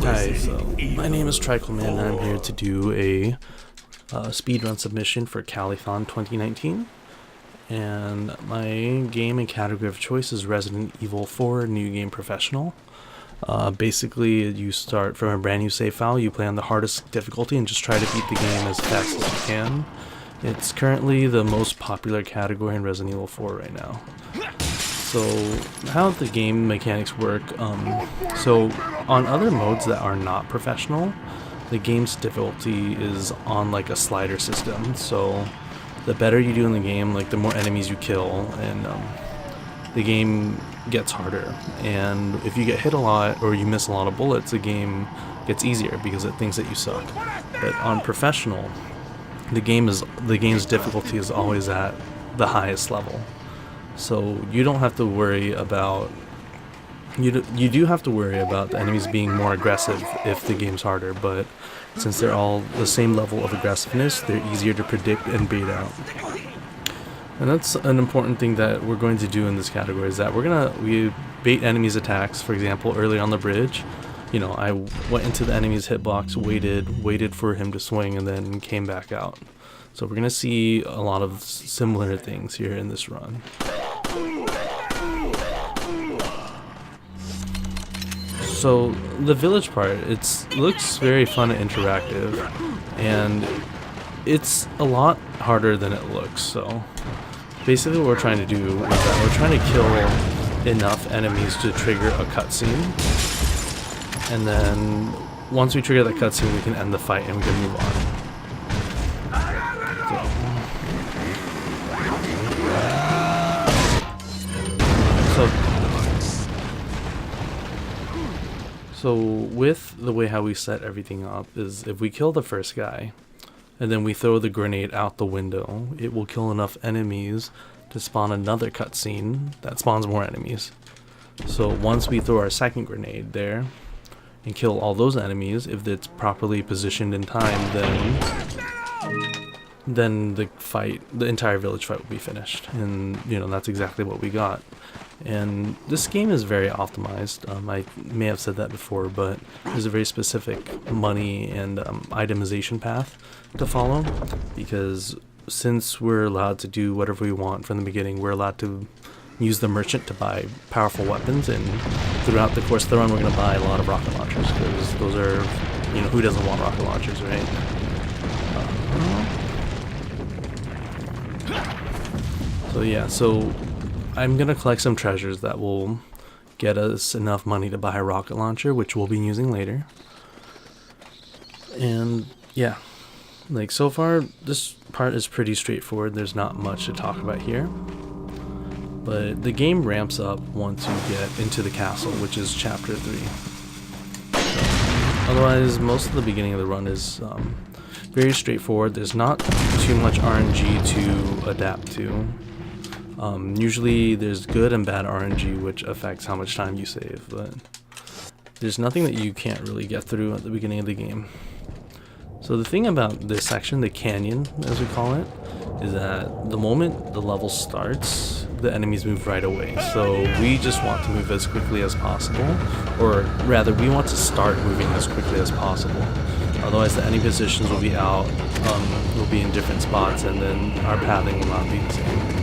Hi, so my name is Trickleman and I'm here to do a speedrun submission for Calithon 2019. And my game and category of choice is Resident Evil 4 New Game Professional. Basically, you start from a brand new save file, you play on the hardest difficulty and just try to beat the game as fast as you can. It's currently the most popular category in Resident Evil 4 right now. So how the game mechanics work, so on other modes that are not professional, the game's difficulty is on like a slider system. So the better you do in the game, like the more enemies you kill, and the game gets harder. And if you get hit a lot or you miss a lot of bullets, the game gets easier because it thinks that you suck. But on professional, the game's difficulty is always at the highest level. So you don't have to worry about, you do have to worry about the enemies being more aggressive if the game's harder, but since they're all the same level of aggressiveness, they're easier to predict and bait out. And that's an important thing that we're going to do in this category, is that we bait enemies' attacks. For example, early on the bridge, I went into the enemy's hitbox, waited for him to swing, and then came back out. So we're going to see a lot of similar things here in this run. So the village part, it looks very fun and interactive, and it's a lot harder than it looks. So basically what we're trying to do is that we're trying to kill enough enemies to trigger a cutscene, and then once we trigger that cutscene we can end the fight and we can move on. So with the way how we set everything up is if we kill the first guy and then we throw the grenade out the window, it will kill enough enemies to spawn another cutscene that spawns more enemies. So once we throw our second grenade there and kill all those enemies, if it's properly positioned in time, then the entire village fight will be finished. And that's exactly what we got. And this game is very optimized. I may have said that before, but there's a very specific money and itemization path to follow, because since we're allowed to do whatever we want from the beginning, we're allowed to use the merchant to buy powerful weapons, and throughout the course of the run we're going to buy a lot of rocket launchers, because those are, who doesn't want rocket launchers, right? So I'm going to collect some treasures that will get us enough money to buy a rocket launcher, which we'll be using later. And yeah, so far this part is pretty straightforward. There's not much to talk about here. But the game ramps up once you get into the castle, which is chapter 3. So, otherwise, most of the beginning of the run is very straightforward. There's not too much RNG to adapt to. Usually there's good and bad RNG, which affects how much time you save, but there's nothing that you can't really get through at the beginning of the game. So the thing about this section, the canyon as we call it, is that the moment the level starts, the enemies move right away. So we just want to move as quickly as possible, or rather we want to start moving as quickly as possible. Otherwise the enemy positions will be out, will be in different spots, and then our pathing will not be the same.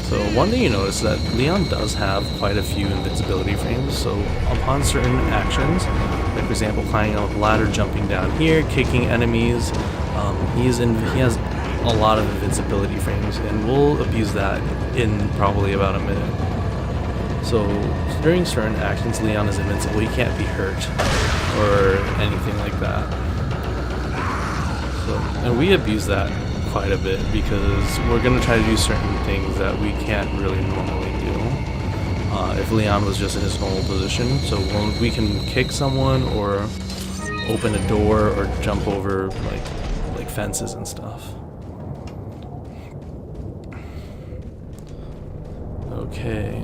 So one thing you notice is that Leon does have quite a few invincibility frames. So upon certain actions, like for example climbing up a ladder, jumping down here, kicking enemies, he has a lot of invincibility frames, and we'll abuse that in probably about a minute. So during certain actions Leon is invincible, he can't be hurt or anything like that. So, and we abuse that quite a bit because we're going to try to do certain things that we can't really normally do if Leon was just in his normal position. So when we can kick someone or open a door or jump over like fences and stuff. Okay,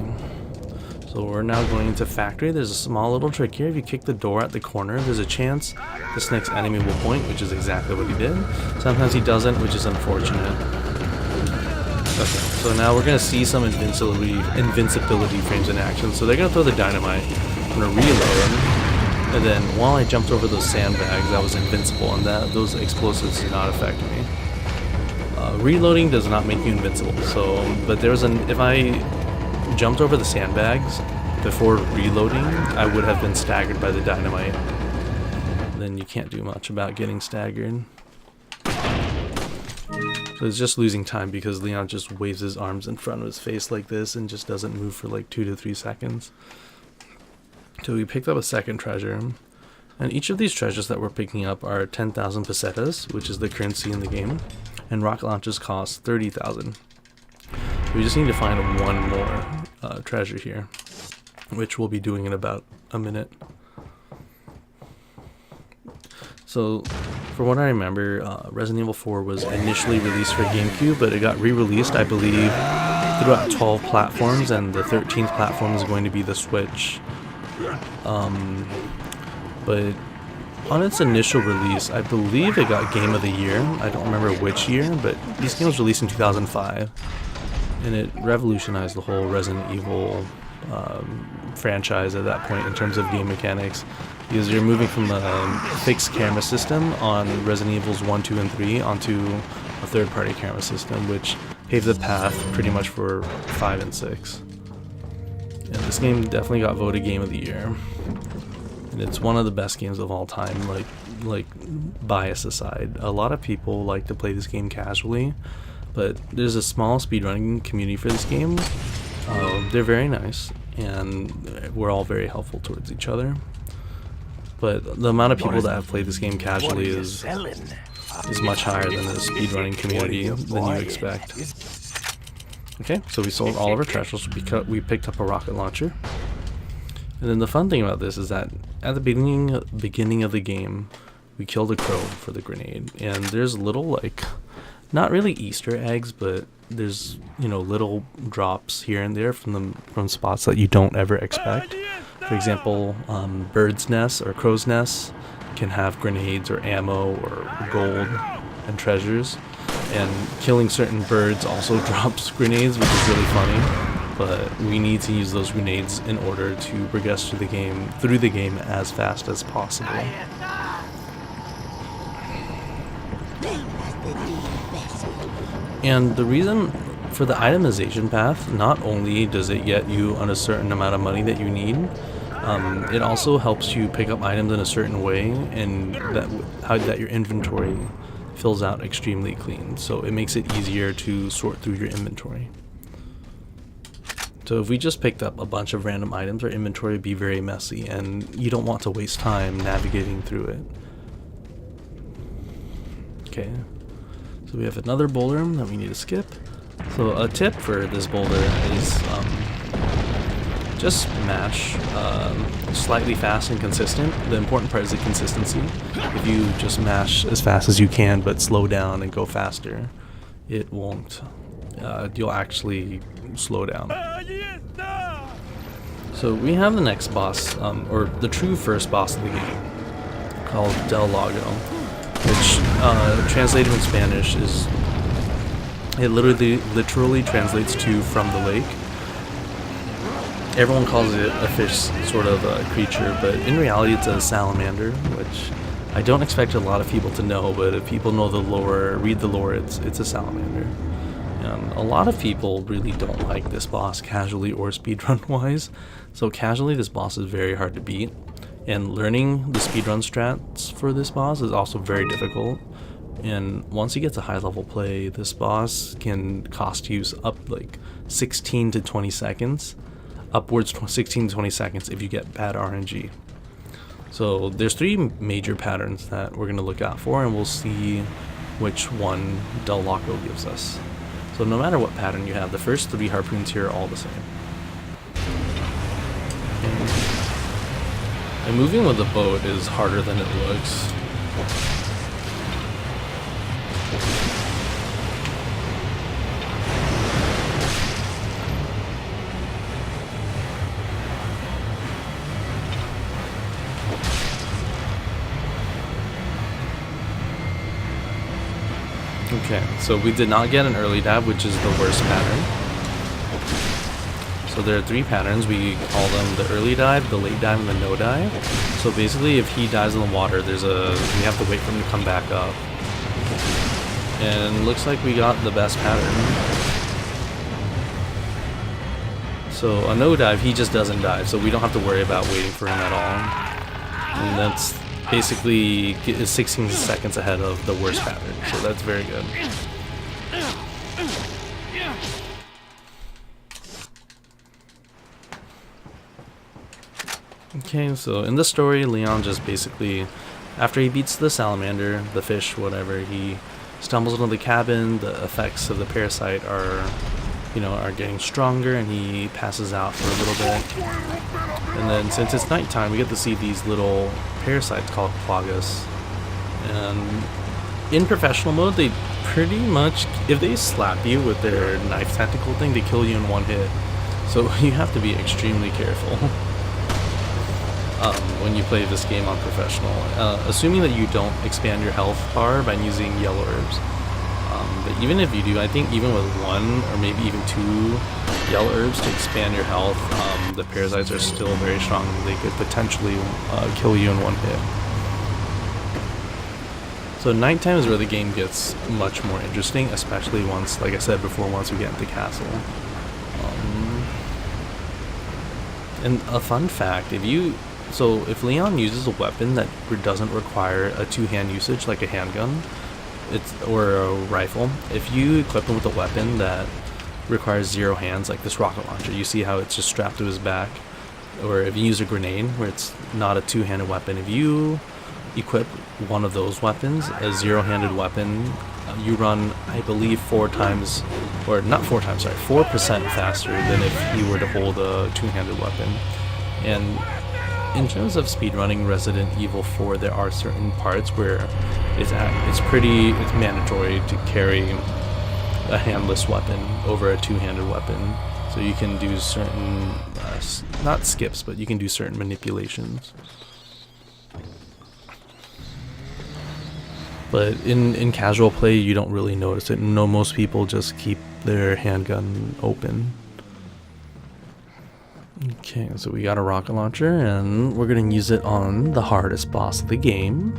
so we're now going into factory. There's a small little trick here. If you kick the door at the corner, there's a chance this next enemy will point, which is exactly what he did. Sometimes he doesn't, which is unfortunate. Okay, so now we're going to see some invincibility frames in action. So they're going to throw the dynamite. I'm going to reload, And then while I jumped over those sandbags, I was invincible, and those explosives did not affect me. Reloading does not make you invincible, so, but if I jumped over the sandbags before reloading, I would have been staggered by the dynamite. Then you can't do much about getting staggered. So it's just losing time because Leon just waves his arms in front of his face like this and just doesn't move for like 2 to 3 seconds. So we picked up a second treasure, and each of these treasures that we're picking up are 10,000 pesetas, which is the currency in the game, and rocket launches cost 30,000. We just need to find one more treasure here, which we'll be doing in about a minute. So, from what I remember, Resident Evil 4 was initially released for GameCube, but it got re-released, I believe, throughout 12 platforms, and the 13th platform is going to be the Switch. But on its initial release, I believe it got Game of the Year. I don't remember which year, but this game was released in 2005, and it revolutionized the whole Resident Evil franchise at that point in terms of game mechanics, because you're moving from a fixed camera system on Resident Evils 1, 2, and 3 onto a third-party camera system, which paved the path pretty much for 5 and 6. And this game definitely got voted Game of the Year. And it's one of the best games of all time, like bias aside. A lot of people like to play this game casually, but there's a small speedrunning community for this game. They're very nice, and we're all very helpful towards each other. But the amount of people that have played this game casually is much higher than the speedrunning community than you expect. Okay, so we sold all of our treasures. We picked up a rocket launcher. And then the fun thing about this is that at the beginning of the game, we killed a crow for the grenade. And there's little, like, not really Easter eggs, but there's, you know, little drops here and there from spots that you don't ever expect. For example, birds' nests or crow's nests can have grenades or ammo or gold and treasures. And killing certain birds also drops grenades, which is really funny. But we need to use those grenades in order to progress through the game as fast as possible. And the reason for the itemization path, not only does it get you on a certain amount of money that you need, it also helps you pick up items in a certain way, and that your inventory fills out extremely clean. So it makes it easier to sort through your inventory. So if we just picked up a bunch of random items, our inventory would be very messy, and you don't want to waste time navigating through it. Okay, so we have another boulder that we need to skip. So a tip for this boulder is just mash slightly fast and consistent. The important part is the consistency. If you just mash as fast as you can but slow down and go faster, it won't. You'll actually slow down. So we have the next boss, or the true first boss of the game, called Del Lago, which translated from Spanish is, it literally translates to from the lake. Everyone calls it a fish sort of creature, but in reality it's a salamander, which I don't expect a lot of people to know, but if people know the lore, read the lore, it's a salamander. A lot of people really don't like this boss casually or speedrun wise, so casually this boss is very hard to beat, and learning the speedrun strats for this boss is also very difficult. And once you get to high level play, this boss can cost you up like 16 to 20 seconds, upwards 16 to 20 seconds if you get bad RNG. So there's 3 major patterns that we're going to look out for, and we'll see which one Del Lago gives us. So no matter what pattern you have, the first 3 harpoons here are all the same. And moving with the boat is harder than it looks. Okay, so we did not get an early dab, which is the worst pattern. So So there are 3 patterns. We call them the early dive, the late dive, and the no dive. So basically, if he dives in the water, we have to wait for him to come back up. And looks like we got the best pattern. So a no dive, he just doesn't dive, so we don't have to worry about waiting for him at all. And that's basically 16 seconds ahead of the worst pattern, so that's very good. Okay, so in the story, Leon just basically, after he beats the salamander, the fish, whatever, he stumbles into the cabin. The effects of the parasite are getting stronger, and he passes out for a little bit. And then since it's nighttime, we get to see these little parasites called quaggas. And in professional mode, they pretty much, if they slap you with their knife tentacle thing, they kill you in one hit. So you have to be extremely careful when you play this game on professional, assuming that you don't expand your health bar by using yellow herbs. But even if you do, I think even with 1 or maybe even 2 yellow herbs to expand your health, the parasites are still very strong. They could potentially kill you in one hit. So nighttime is where the game gets much more interesting, especially once, like I said before, once we get into the castle. And a fun fact, if Leon uses a weapon that doesn't require a 2-hand usage, like a handgun, or a rifle, if you equip him with a weapon that requires 0 hands, like this rocket launcher, you see how it's just strapped to his back, or if you use a grenade where it's not a 2-handed weapon, if you equip one of those weapons, a 0-handed weapon, you run, I believe, 4% faster than if you were to hold a 2-handed weapon. And in terms of speedrunning Resident Evil 4, there are certain parts where it's mandatory to carry a handless weapon over a 2-handed weapon. So you can do certain, not skips, but you can do certain manipulations. But in casual play, you don't really notice it. No, most people just keep their handgun open. Okay, so we got a rocket launcher, and we're going to use it on the hardest boss of the game.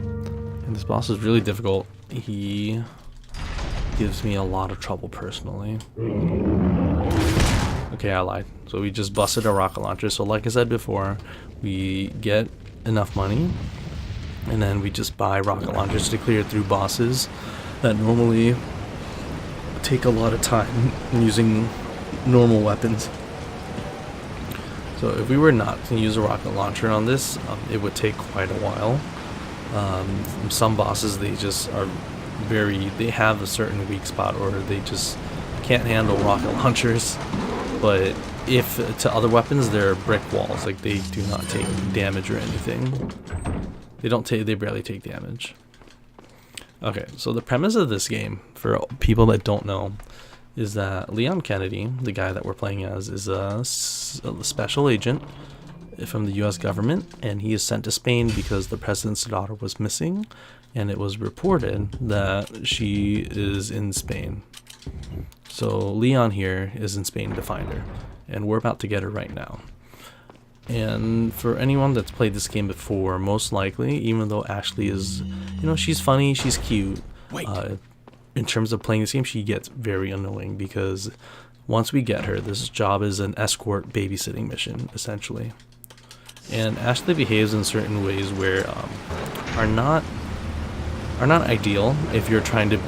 And this boss is really difficult. He gives me a lot of trouble personally. Okay, I lied. So we just busted a rocket launcher. So like I said before, we get enough money, and then we just buy rocket launchers to clear through bosses that normally take a lot of time using normal weapons. So if we were not to use a rocket launcher on this, it would take quite a while. Some bosses, they have a certain weak spot, or they just can't handle rocket launchers. But if to other weapons, they're brick walls, like they do not take damage or anything. They barely take damage. Okay, so the premise of this game, for people that don't know, is that Leon Kennedy, the guy that we're playing as, is a special agent from the US government, and he is sent to Spain because the president's daughter was missing, and it was reported that she is in Spain. So Leon here is in Spain to find her, and we're about to get her right now. And for anyone that's played this game before, most likely, even though Ashley is, she's funny, she's cute, in terms of playing this game, she gets very annoying, because once we get her, this job is an escort babysitting mission, essentially. And Ashley behaves in certain ways where are not ideal if you're trying to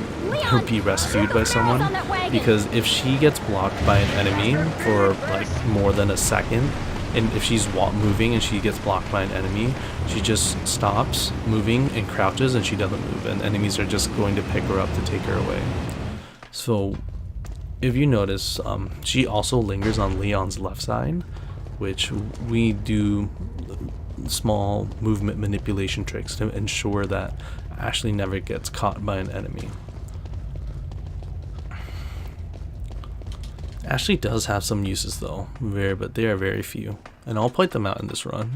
be rescued by someone, because if she gets blocked by an enemy for like more than a second, and if she's moving and she gets blocked by an enemy, she just stops moving and crouches, and she doesn't move, and enemies are just going to pick her up to take her away. So if you notice, she also lingers on Leon's left side, which we do small movement manipulation tricks to ensure that Ashley never gets caught by an enemy. Ashley does have some uses though, but they are very few, and I'll point them out in this run.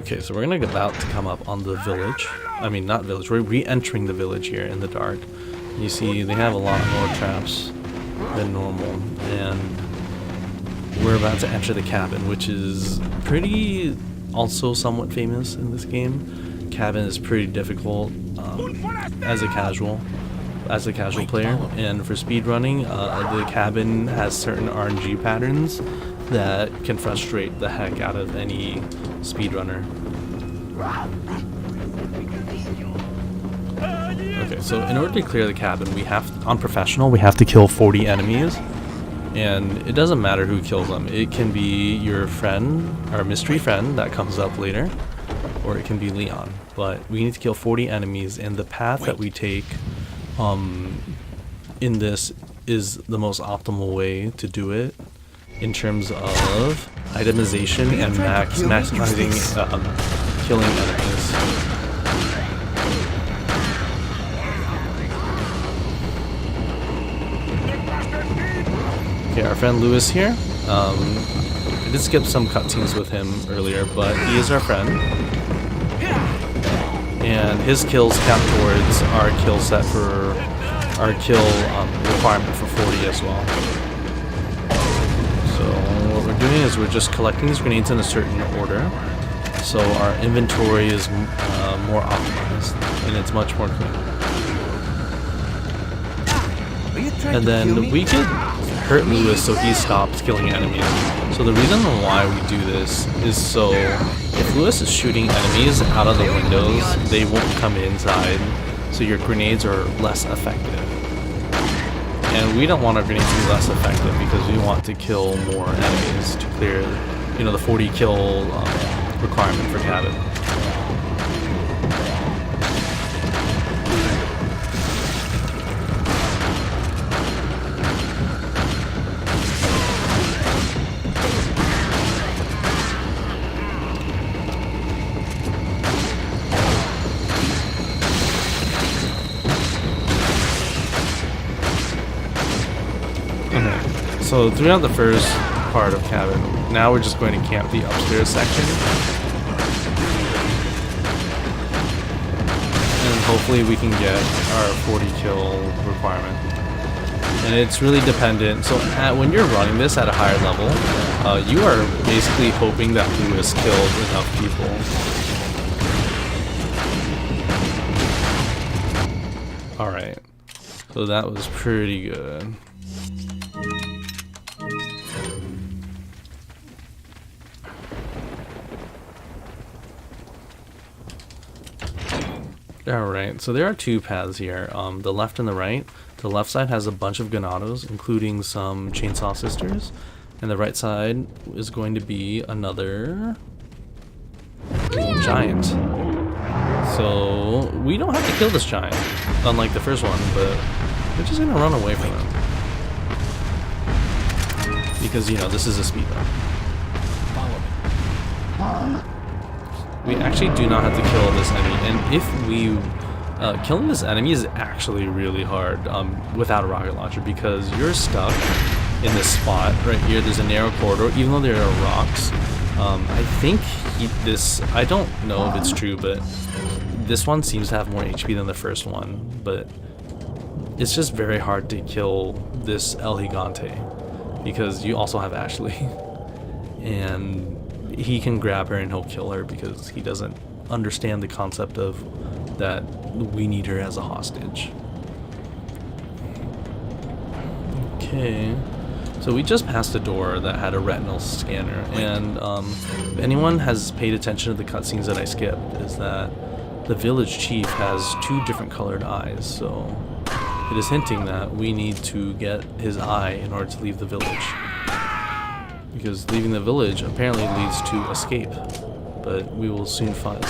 Okay, so we're about to come up on the village. I mean, not village, we're re-entering the village here in the dark. You see they have a lot more traps. than normal, and we're about to enter the cabin, which is pretty also somewhat famous in this game. Cabin is pretty difficult as a casual player, and for speedrunning, the cabin has certain RNG patterns that can frustrate the heck out of any speedrunner. Okay, so in order to clear the cabin, on professional, we have to kill 40 enemies. And it doesn't matter who kills them. It can be your friend, or mystery friend that comes up later, or it can be Leon. But we need to kill 40 enemies, and the path that we take in this is the most optimal way to do it in terms of itemization and maximizing killing enemies. Okay, our friend Lewis here. I did skip some cutscenes with him earlier, but he is our friend. And his kills count towards our kill set for our kill requirement for 40 as well. So what we're doing is we're just collecting these grenades in a certain order, so our inventory is more optimized and it's much more clean. And then we could hurt Lewis so he stops killing enemies. So the reason why we do this is so if Lewis is shooting enemies out of the windows, they won't come inside, so your grenades are less effective. And we don't want our grenades to be less effective because we want to kill more enemies to clear, you know, the 40 kill requirement for cabin. So throughout the first part of cabin, now we're just going to camp the upstairs section. And hopefully we can get our 40 kill requirement. And it's really dependent, so when you're running this at a higher level, you are basically hoping that Lewis killed enough people. Alright, so that was pretty good. Alright, so there are two paths here, the left and the right. The left side has a bunch of Ganados, including some Chainsaw Sisters, and the right side is going to be another giant. So we don't have to kill this giant, unlike the first one, but we're just gonna run away from him. Because, you know, this is a speedrun. We actually do not have to kill this enemy, and if we killing this enemy is actually really hard without a rocket launcher, because you're stuck in this spot right here. There's a narrow corridor, even though there are rocks. I think I don't know if it's true, but this one seems to have more HP than the first one, but it's just very hard to kill this El Gigante because you also have Ashley, and he can grab her and he'll kill her because he doesn't understand the concept of that we need her as a hostage. Okay, so we just passed a door that had a retinal scanner, and if anyone has paid attention to the cutscenes that I skipped, is that the village chief has two different colored eyes, so it is hinting that we need to get his eye in order to leave the village. Because leaving the village apparently leads to escape, but we will soon find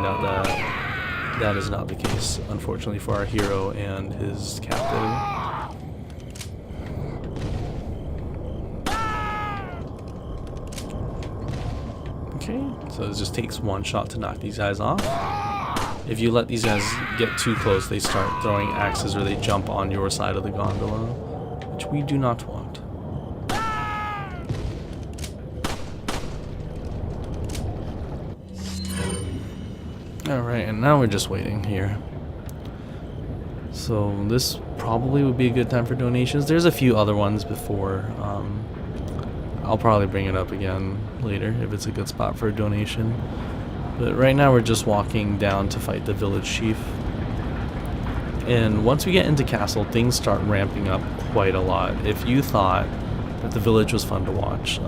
out that that is not the case, unfortunately for our hero and his captive. Okay, so it just takes one shot to knock these guys off. If you let these guys get too close, they start throwing axes or they jump on your side of the gondola, which we do not want. Alright, and now we're just waiting here. So this probably would be a good time for donations. There's a few other ones before. I'll probably bring it up again later if it's a good spot for a donation. But right now we're just walking down to fight the village chief. And once we get into castle, things start ramping up quite a lot. If you thought that the village was fun to watch,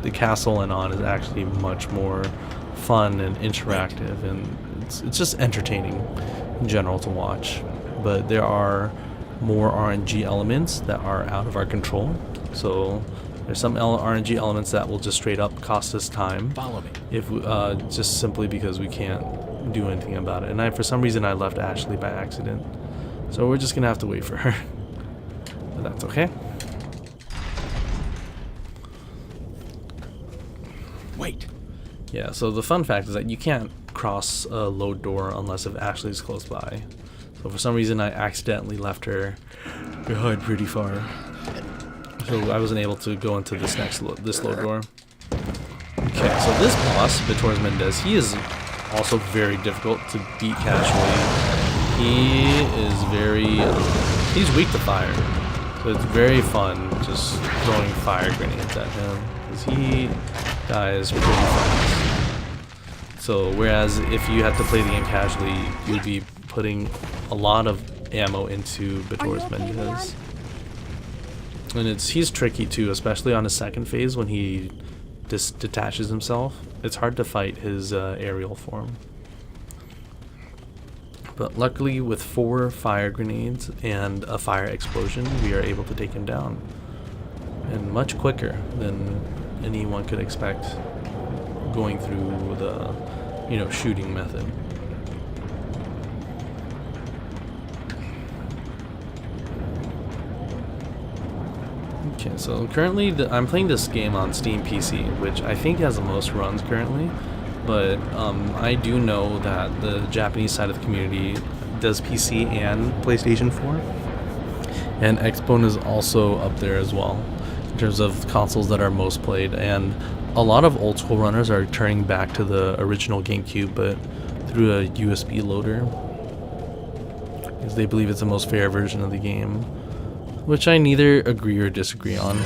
the castle and on is actually much more fun and interactive, and it's just entertaining in general to watch. But there are more RNG elements that are out of our control. So there's some RNG elements that will just straight up cost us time. Follow me. If just simply because we can't do anything about it. And for some reason I left Ashley by accident. So we're just gonna have to wait for her. But that's okay. Wait. Yeah, so the fun fact is that you can't cross a load door unless if Ashley's close by. So for some reason I accidentally left her behind pretty far. So I wasn't able to go into this this load door. Okay, so this boss, Vittor's Mendez, he is also very difficult to beat casually. He is he's weak to fire. So it's very fun just throwing fire grenades at him, because he dies pretty fast. So whereas if you had to play the game casually, you'd be putting a lot of ammo into Vittor's Mendez. And he's tricky too, especially on his second phase when he detaches himself. It's hard to fight his aerial form. But luckily with 4 fire grenades and a fire explosion, we are able to take him down. And much quicker than anyone could expect going through the, shooting method. Okay, so currently I'm playing this game on Steam PC, which I think has the most runs currently. But I do know that the Japanese side of the community does PC and PlayStation 4. And Xbone is also up there as well in terms of consoles that are most played. And a lot of old school runners are turning back to the original GameCube, but through a USB loader, because they believe it's the most fair version of the game, which I neither agree or disagree on.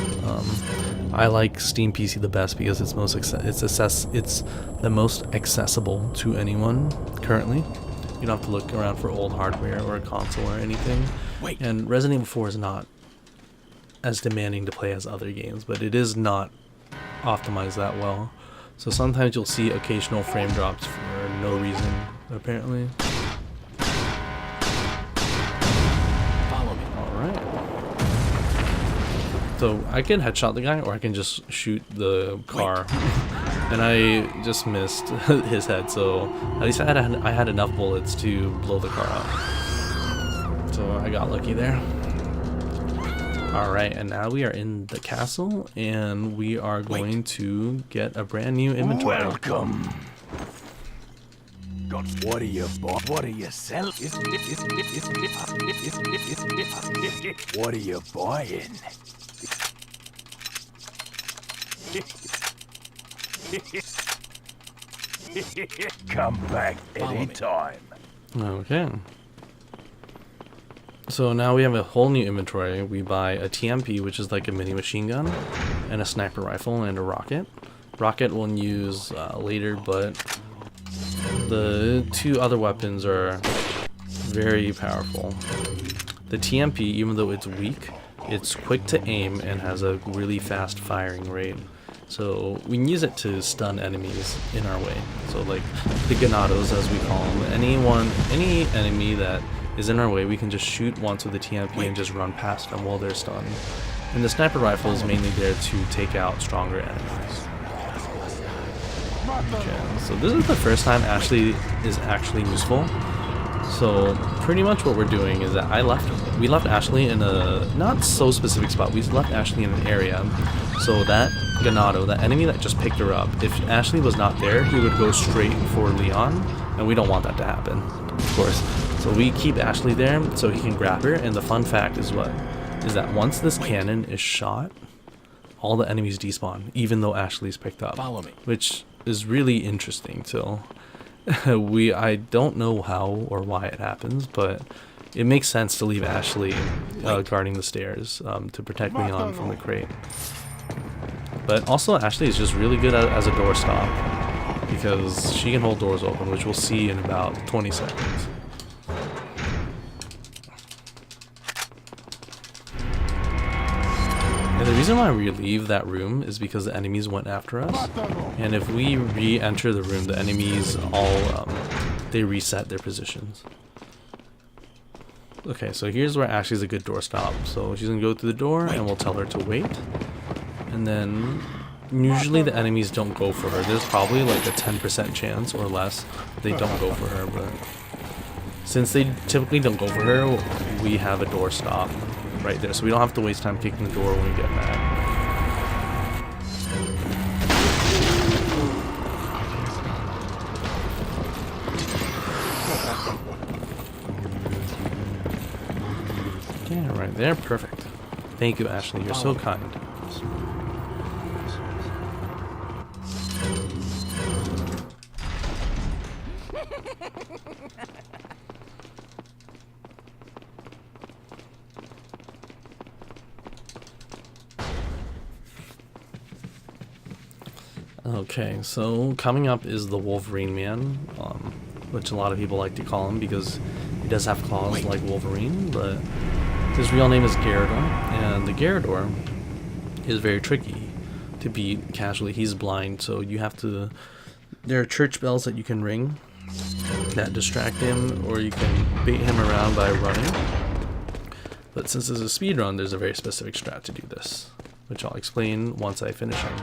I like Steam PC the best because it's the most accessible to anyone currently. You don't have to look around for old hardware or a console or anything. Wait. And Resident Evil 4 is not as demanding to play as other games, but it is not optimized that well. So sometimes you'll see occasional frame drops for no reason, apparently. So I can headshot the guy, or I can just shoot the car. And I just missed his head, so at least I had enough bullets to blow the car up. So I got lucky there. Alright, and now we are in the castle, and we are going to get a brand new inventory. Welcome. What are you buying? What are you selling? What are you buying? Come back anytime. Okay. So now we have a whole new inventory. We buy a TMP, which is like a mini machine gun, and a sniper rifle, and a rocket. Rocket we'll use later, but the 2 other weapons are very powerful. The TMP, even though it's weak, it's quick to aim and has a really fast firing rate. So we can use it to stun enemies in our way. So like the ganados, as we call them. Any enemy that is in our way, we can just shoot once with the TMP and just run past them while they're stunned. And the sniper rifle is mainly there to take out stronger enemies. Okay, so this is the first time Ashley is actually useful. So pretty much what we're doing is that we left Ashley in a not so specific spot. We left Ashley in an area so that Ganado, that enemy that just picked her up, if Ashley was not there, he would go straight for Leon, and we don't want that to happen, of course. So we keep Ashley there so he can grab her, and the fun fact is that once this cannon is shot, all the enemies despawn, even though Ashley's picked up. Follow me. Which is really interesting too. I don't know how or why it happens, but it makes sense to leave Ashley guarding the stairs to protect Leon from the crate. But also Ashley is just really good as a doorstop because she can hold doors open, which we'll see in about 20 seconds. And the reason why we leave that room is because the enemies went after us, and if we re-enter the room, the enemies all they reset their positions. Okay, so here's where Ashley's a good doorstop. So she's gonna go through the door, and we'll tell her to wait. And then usually the enemies don't go for her. There's probably like a 10% chance or less they don't go for her, but since they typically don't go for her, we have a doorstop right there, so we don't have to waste time kicking the door when we get mad. Yeah, right there, perfect. Thank you, Ashley, you're so kind. Okay, so coming up is the Wolverine Man, which a lot of people like to call him because he does have claws like Wolverine, but his real name is Gyarados, and the Gyarados is very tricky to beat casually. He's blind, so you have to... There are church bells that you can ring that distract him, or you can bait him around by running. But since it's a speedrun, there's a very specific strat to do this, which I'll explain once I finish him.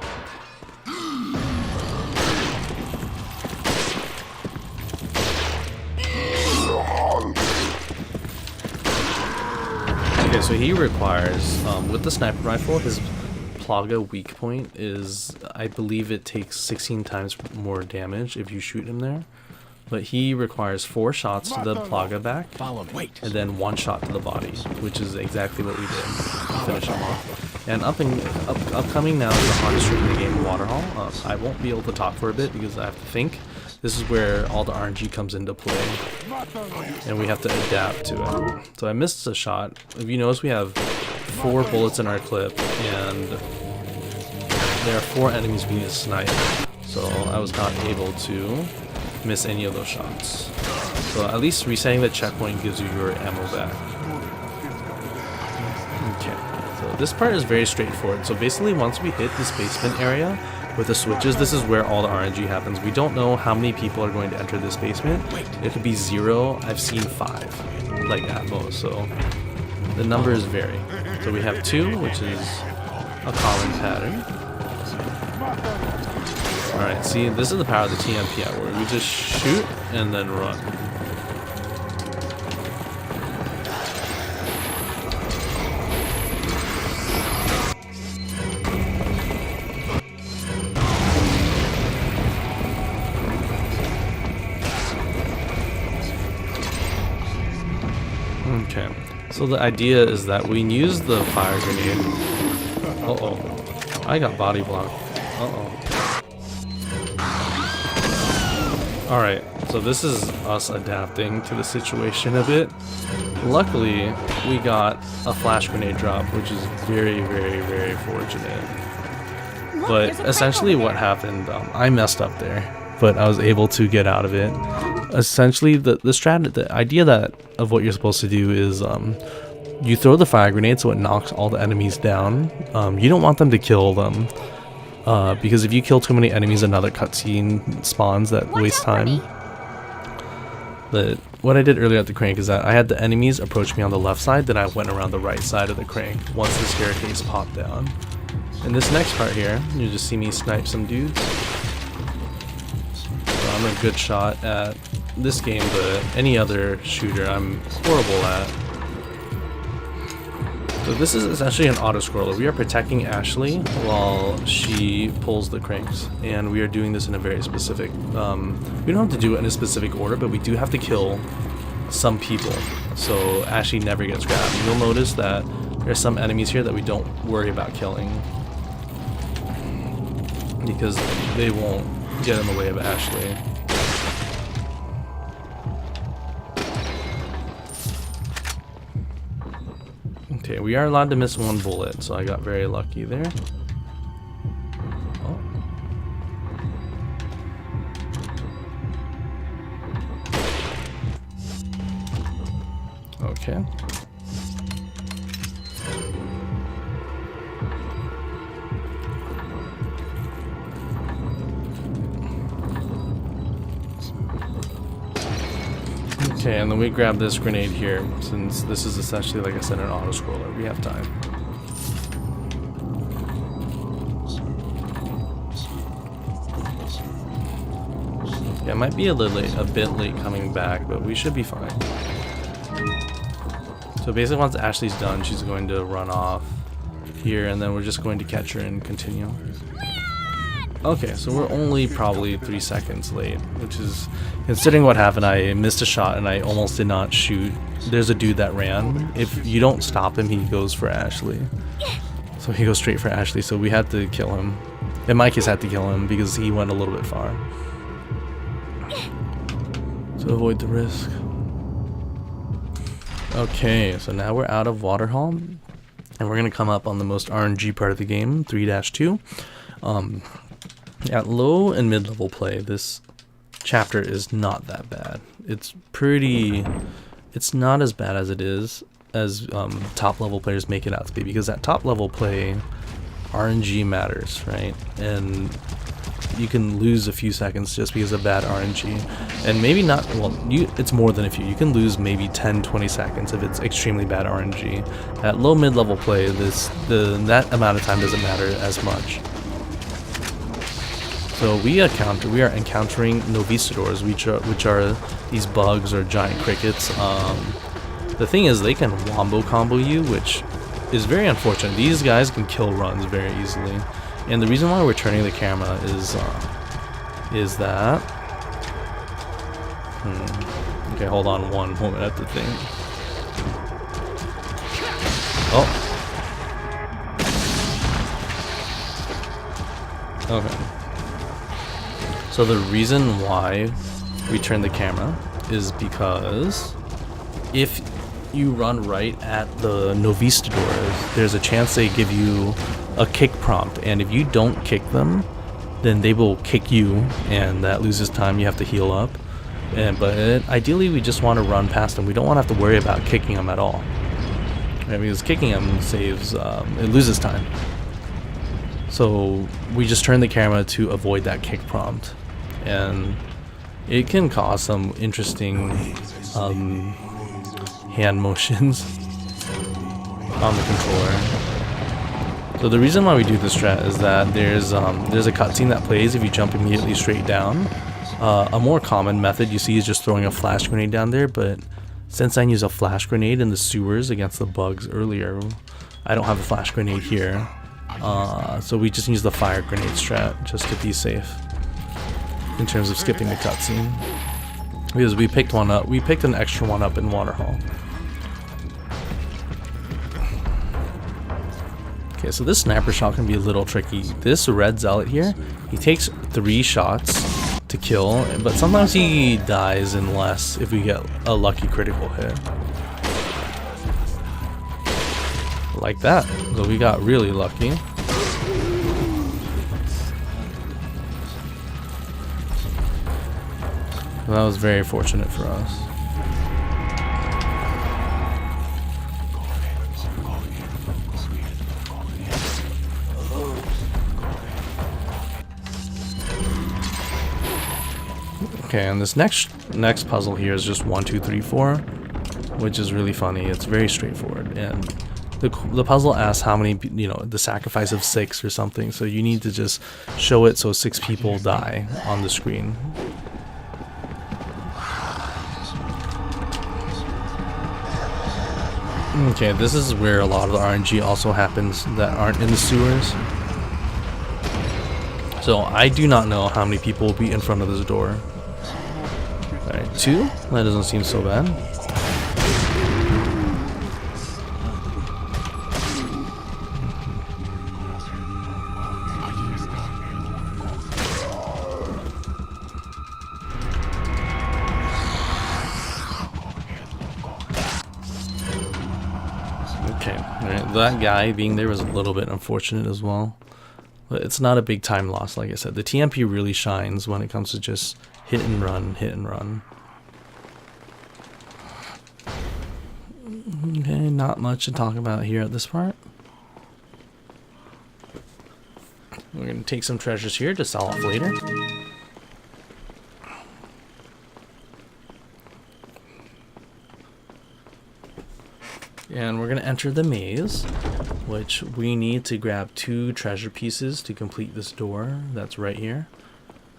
Okay, so he requires, with the sniper rifle, his Plaga weak point is, I believe it takes 16 times more damage if you shoot him there. But he requires 4 shots to the Plaga back, and then 1 shot to the body, which is exactly what we did to finish him off. And upcoming now is the hardest room in the game, Waterhall. I won't be able to talk for a bit because I have to think. This is where all the RNG comes into play, and we have to adapt to it. So I missed a shot. If you notice, we have 4 bullets in our clip, and there are 4 enemies we need to snipe. So I was not able to miss any of those shots. So at least resetting the checkpoint gives you your ammo back. Okay, so this part is very straightforward. So basically once we hit this basement area with the switches, this is where all the RNG happens. We don't know how many people are going to enter this basement. It could be 0, I've seen 5, like at most, so the numbers vary. So we have 2, which is a common pattern. Alright, see, this is the power of the TMP where we just shoot and then run. Okay, so the idea is that we use the fire grenade. Uh-oh, I got body blocked. Uh-oh. Alright, so this is us adapting to the situation a bit. Luckily, we got a flash grenade drop, which is very, very, very fortunate. But essentially what happened, I messed up there, but I was able to get out of it. Essentially, the idea of what you're supposed to do is you throw the fire grenade so it knocks all the enemies down. You don't want them to kill them. Because if you kill too many enemies, another cutscene spawns that wastes time. But what I did earlier at the crank is that I had the enemies approach me on the left side, then I went around the right side of the crank once the staircase popped down. In this next part here, you just see me snipe some dudes. So I'm a good shot at this game, but any other shooter I'm horrible at. So this is essentially an auto-scroller. We are protecting Ashley while she pulls the cranks, and we are doing this in a very specific, we don't have to do it in a specific order, but we do have to kill some people, so Ashley never gets grabbed. You'll notice that there's some enemies here that we don't worry about killing, because they won't get in the way of Ashley. Okay, we are allowed to miss one bullet, so I got very lucky there. Oh. Okay. Okay, and then we grab this grenade here, since this is essentially, like I said, an auto-scroller. We have time. Yeah, it might be a bit late coming back, but we should be fine. So basically, once Ashley's done, she's going to run off here, and then we're just going to catch her and continue. Okay, so we're only probably 3 seconds late, which is, considering what happened, I missed a shot and I almost did not shoot. There's a dude that ran. If you don't stop him, he goes for Ashley. So he goes straight for Ashley, so we had to kill him. In my case, had to kill him because he went a little bit far. To avoid the risk. Okay, so now we're out of Waterhall, and we're going to come up on the most RNG part of the game, 3-2. At low and mid-level play, this chapter is not that bad. It's not as bad as it is as top-level players make it out to be, because at top-level play, RNG matters, right? And you can lose a few seconds just because of bad RNG. And maybe not, well, it's more than a few. You can lose maybe 10-20 seconds if it's extremely bad RNG. At low mid-level play, that amount of time doesn't matter as much. So we are encountering Novistadors, which are these bugs or giant crickets. The thing is, they can wombo combo you, which is very unfortunate. These guys can kill runs very easily, and the reason why we're turning the camera is that. Okay, hold on one moment at the thing. Oh. Okay. So the reason why we turn the camera is because if you run right at the Novistadors, there's a chance they give you a kick prompt, and if you don't kick them, then they will kick you, and that loses time. You have to heal up. But ideally, we just want to run past them. We don't want to have to worry about kicking them at all, right? Because kicking them saves, it loses time. So we just turn the camera to avoid that kick prompt. And it can cause some interesting hand motions on the controller. So the reason why we do this strat is that there's a cutscene that plays if you jump immediately straight down. A more common method you see is just throwing a flash grenade down there, but since I used a flash grenade in the sewers against the bugs earlier, I don't have a flash grenade here. So we just use the fire grenade strat just to be safe in terms of skipping the cutscene, because we picked one up. We picked an extra one up in Waterhall. Okay, so this sniper shot can be a little tricky. This red zealot here, he takes 3 shots to kill, but sometimes he dies in less if we get a lucky critical hit. Like that. So we got really lucky. That was very fortunate for us. Okay, and this next puzzle here is just 1, 2, 3, 4, which is really funny. It's very straightforward, and the puzzle asks how many, the sacrifice of 6 or something. So you need to just show it so 6 people die on the screen. Okay, this is where a lot of the RNG also happens that aren't in the sewers. So I do not know how many people will be in front of this door. Alright, 2? That doesn't seem so bad. Okay, that guy being there was a little bit unfortunate as well. But it's not a big time loss, like I said. The TMP really shines when it comes to just hit and run, hit and run. Okay, not much to talk about here at this part. We're going to take some treasures here to sell off later. And we're going to enter the maze, which we need to grab 2 treasure pieces to complete this door that's right here.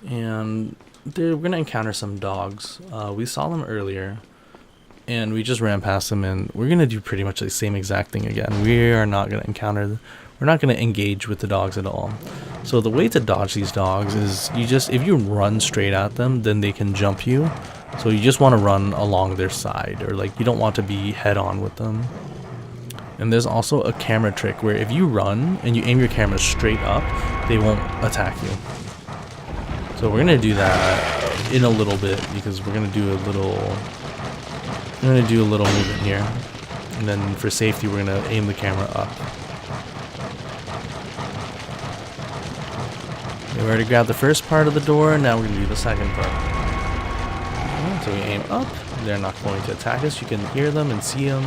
And we're going to encounter some dogs. We saw them earlier, and we just ran past them, and we're going to do pretty much the same exact thing again. We are not going to we're not going to engage with the dogs at all. So the way to dodge these dogs is if you run straight at them, then they can jump you. So you just want to run along their side, or like you don't want to be head on with them. And there's also a camera trick where if you run and you aim your camera straight up, they won't attack you. So we're going to do that in a little bit, because we're going to do a little movement here. And then for safety, we're going to aim the camera up. We already grabbed the first part of the door, now we're going to do the second part. So we aim up, they're not going to attack us, you can hear them and see them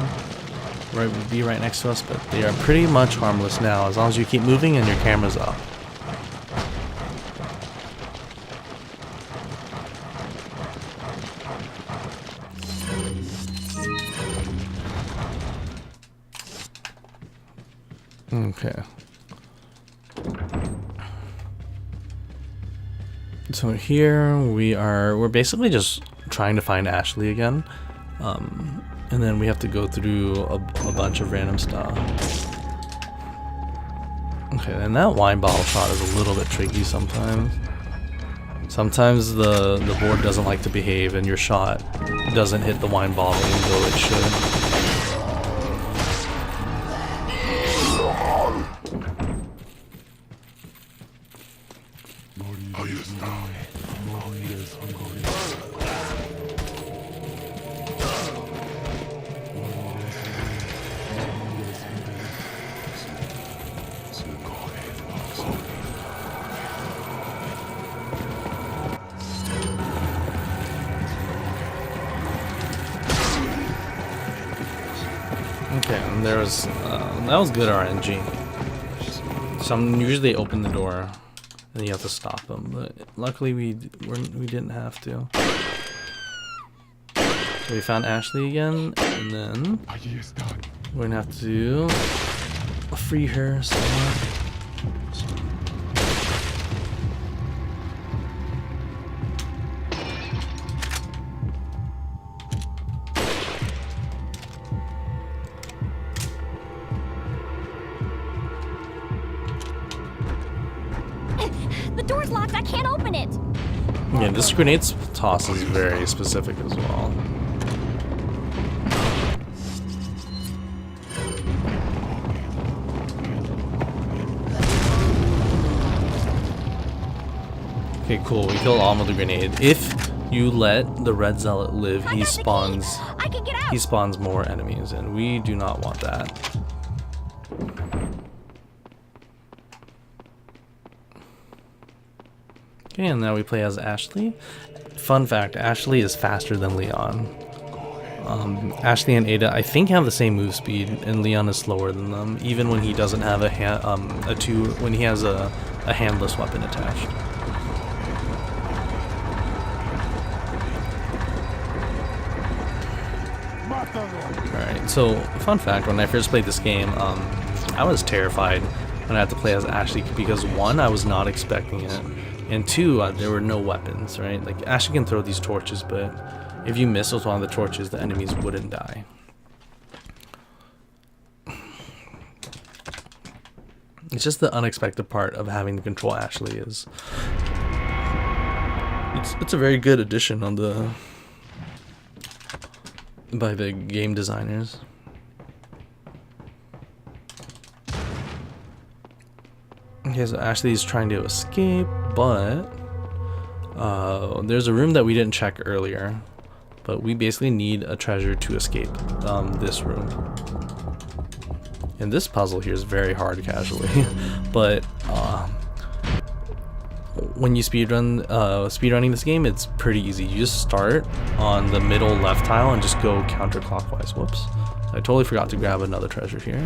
be right next to us, but they are pretty much harmless now, as long as you keep moving and your camera's up. Okay. So here we're basically just trying to find Ashley again, and then we have to go through a bunch of random stuff. Okay, and that wine bottle shot is a little bit tricky sometimes. Sometimes the board doesn't like to behave, and your shot doesn't hit the wine bottle even though it should. Okay, and there was that was good RNG. Usually they open the door and you have to stop them, but luckily we didn't have to. So we found Ashley again, and then we're gonna have to free her somewhere. The door's locked. I can't open it. Yeah, this grenade toss is very specific as well. Okay, cool. We killed Alma with the grenade. If you let the red zealot live, he spawns more enemies, and we do not want that. Okay, and now we play as Ashley. Fun fact, Ashley is faster than Leon. Ashley and Ada, I think, have the same move speed, and Leon is slower than them, even when he doesn't have when he has a handless weapon attached. Alright, so fun fact, when I first played this game, I was terrified when I had to play as Ashley, because 1, I was not expecting it, and 2, there were no weapons, right? Like, Ashley can throw these torches, but if you miss with one of the torches, the enemies wouldn't die. It's just the unexpected part of having to control Ashley is... It's a very good addition on by the game designers. Okay, so Ashley's trying to escape, but there's a room that we didn't check earlier, but we basically need a treasure to escape this room. And this puzzle here is very hard casually, but when you speedrunning this game, it's pretty easy. You just start on the middle left tile and just go counterclockwise. Whoops. I totally forgot to grab another treasure here.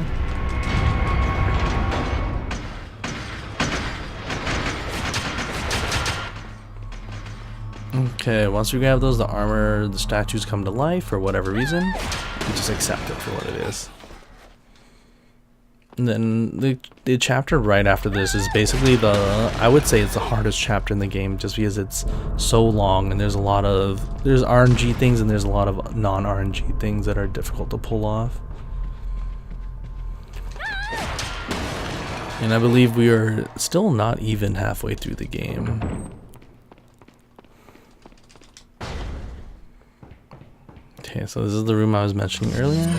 Okay, once we grab those, the statues come to life for whatever reason. We just accept it for what it is. And then the chapter right after this is basically I would say it's the hardest chapter in the game, just because it's so long and there's RNG things and there's a lot of non-RNG things that are difficult to pull off. And I believe we are still not even halfway through the game. Okay, so this is the room I was mentioning earlier.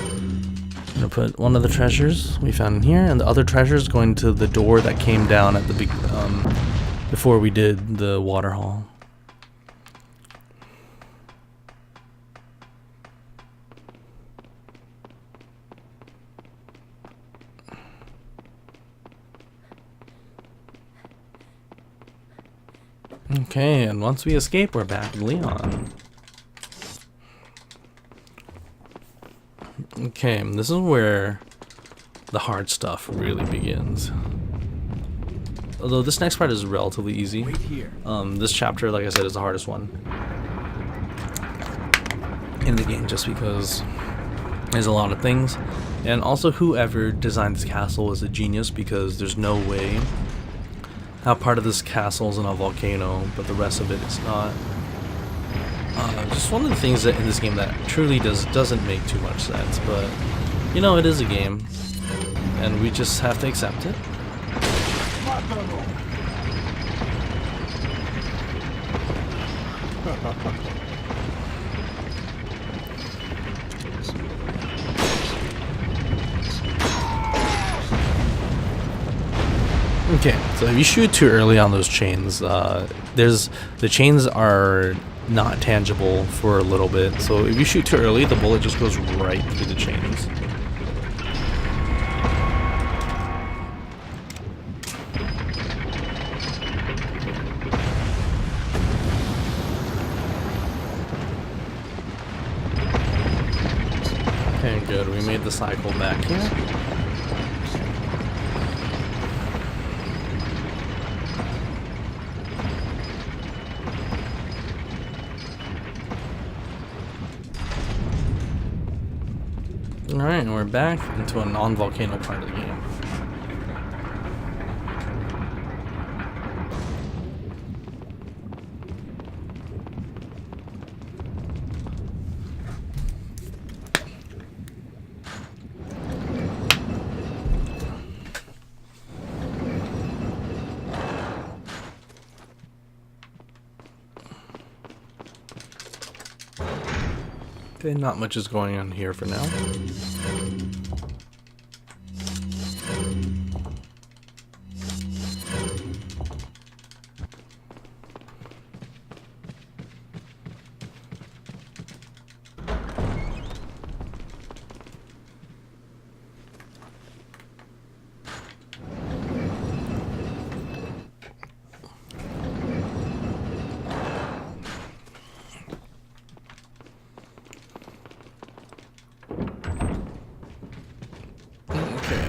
I'm gonna put one of the treasures we found in here, and the other treasures going to the door that came down at the big before we did the water hall. Okay, and once we escape, we're back with Leon. Okay, this is where the hard stuff really begins. Although this next part is relatively easy. Wait here. This chapter, like I said, is the hardest one in the game, just because there's a lot of things. And also, whoever designed this castle is a genius, because there's no way how part of this castle is in a volcano, but the rest of it is not. Just one of the things that in this game that truly doesn't make too much sense, but you know, it is a game, and we just have to accept it. Okay, so if you shoot too early on those chains, the chains are not tangible for a little bit, so if you shoot too early, the bullet just goes right through the chains. Okay, good, we made the cycle back here. Alright, and we're back into a non-volcano part of the game. Okay, not much is going on here for now.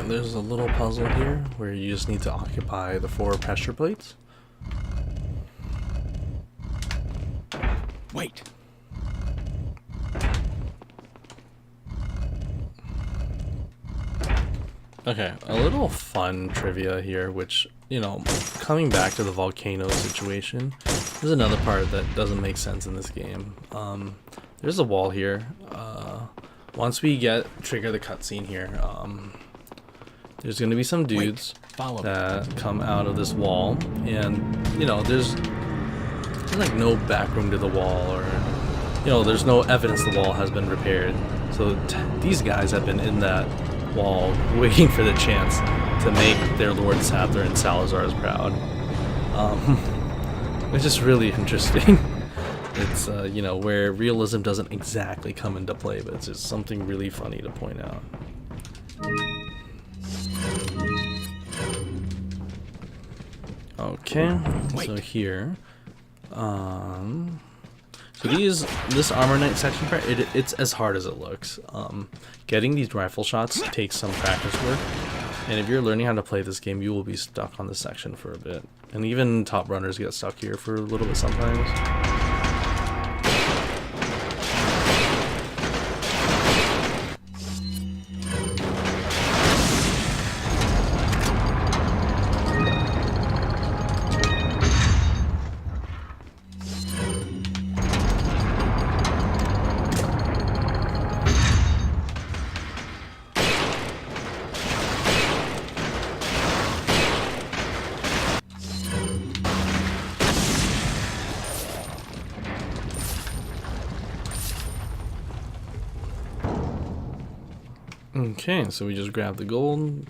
There's a little puzzle here where you just need to occupy the 4 pressure plates. Wait. Okay, a little fun trivia here, which, you know, coming back to the volcano situation, there's another part that doesn't make sense in this game. There's a wall here. Once we trigger the cutscene here, there's going to be some dudes that come out of this wall, and you know, there's like no back room to the wall, or you know, there's no evidence the wall has been repaired. So these guys have been in that wall waiting for the chance to make their Lord Sather and Salazar's proud. It's just really interesting. It's you know, where realism doesn't exactly come into play, but it's just something really funny to point out. Okay, so here, so this Armor Knight section part, it's as hard as it looks. Getting these rifle shots takes some practice work, and if you're learning how to play this game, you will be stuck on this section for a bit. And even top runners get stuck here for a little bit sometimes. Okay, so we just grab the gold.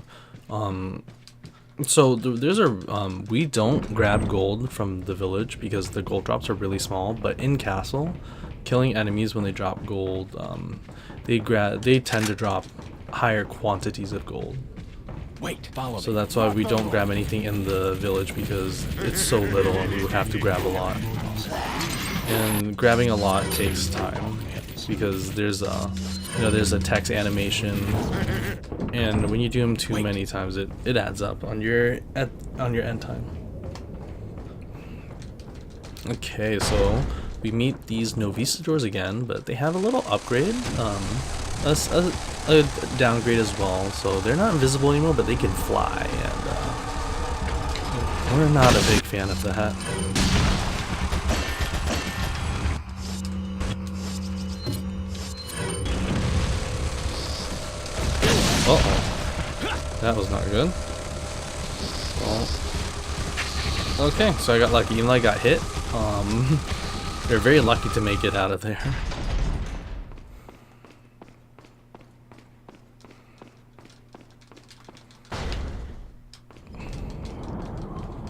So there's a we don't grab gold from the village because the gold drops are really small. But in castle, killing enemies when they drop gold, they tend to drop higher quantities of gold. Wait, follow So me. that's why we don't grab anything in the village, because it's so little and we would have to grab a lot. And grabbing a lot takes time because there's a there's a text animation, and when you do them too many times, it adds up on your end time. Okay, so we meet these Novistadors again, but they have a little upgrade, a downgrade as well. So they're not invisible anymore, but they can fly, and we're not a big fan of that. Uh-oh. That was not good. Well, okay, so I got lucky. Even though I got hit, they're very lucky to make it out of there.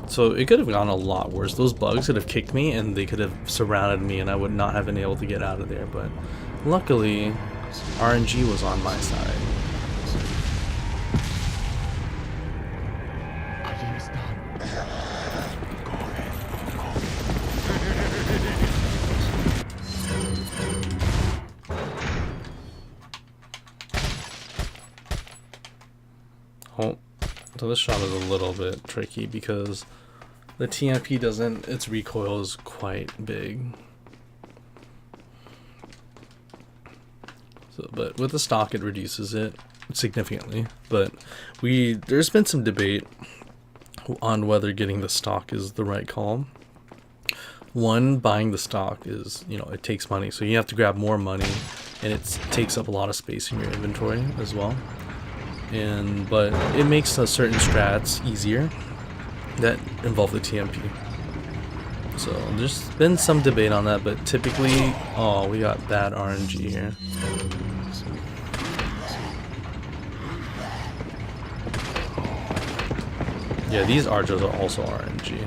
So it could have gone a lot worse. Those bugs could have kicked me and they could have surrounded me and I would not have been able to get out of there. But luckily, RNG was on my side. Oh, so this shot is a little bit tricky because the TMP its recoil is quite big. So, but with the stock it reduces it significantly. But there's been some debate on whether getting the stock is the right call. One, buying the stock is, it takes money, so you have to grab more money, and it takes up a lot of space in your inventory as well. But it makes certain strats easier that involve the TMP. So there's been some debate on that, but typically, we got bad RNG here. Yeah, these Archers are also RNG.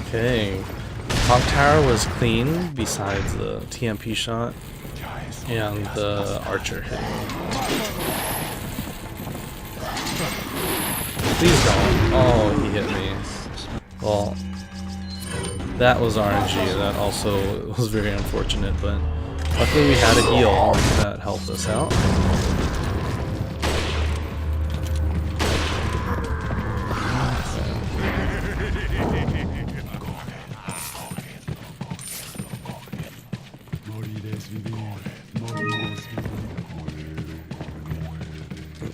Okay, top tower was clean besides the TMP shot and the archer hitting me. Please don't. Oh, he hit me. Well, that was RNG. That also was very unfortunate, but luckily we had a heal that helped us out.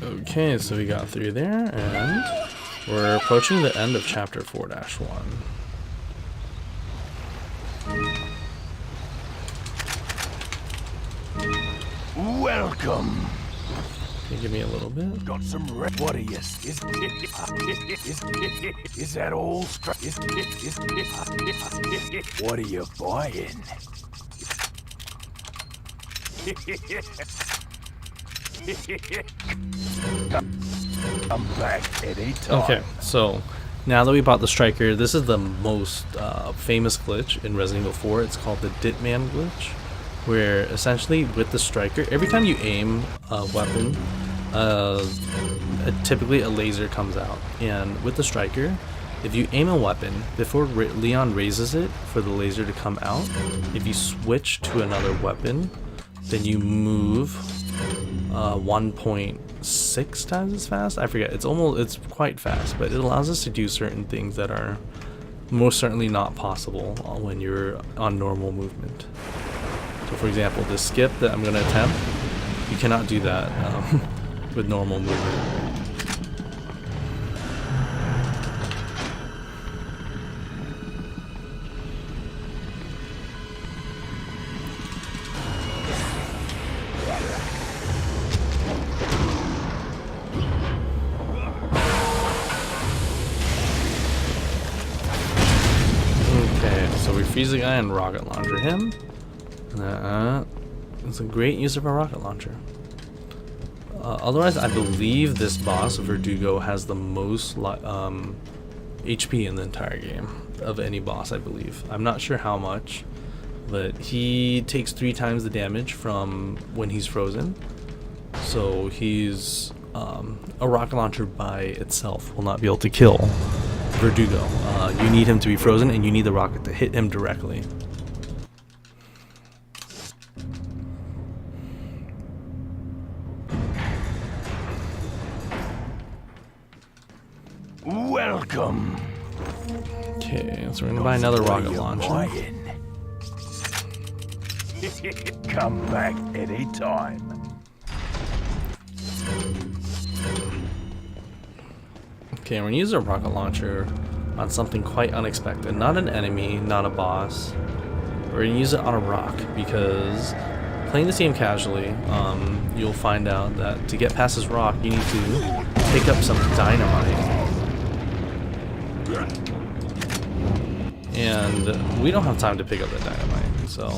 Okay, so we got through there, and we're approaching the end of chapter 4-1. Welcome. Can you give me a little bit? Got some what are you? Is that all? What are you buying? Come back anytime. Okay, so now that we bought the striker, this is the most famous glitch in Resident Evil 4. It's called the Ditman glitch, where essentially with the striker, every time you aim a weapon, typically a laser comes out. And with the striker, if you aim a weapon, before Leon raises it for the laser to come out, if you switch to another weapon, then you move 1.6 times as fast. I forget. It's quite fast, but it allows us to do certain things that are most certainly not possible when you're on normal movement. So for example, this skip that I'm going to attempt, you cannot do that with normal movement. So we freeze the guy and rocket launcher him. It's a great use of a rocket launcher. Otherwise, I believe this boss, Verdugo, has the most HP in the entire game of any boss, I believe. I'm not sure how much, but he takes 3 times the damage from when he's frozen. So he's a rocket launcher by itself will not be able to kill Verdugo. You need him to be frozen, and you need the rocket to hit him directly. Welcome. Okay, so we're gonna buy another rocket launcher. Come back anytime. Okay, we're gonna use a rocket launcher on something quite unexpected. Not an enemy, not a boss. We're gonna use it on a rock because playing this game casually, you'll find out that to get past this rock, you need to pick up some dynamite. And we don't have time to pick up the dynamite, so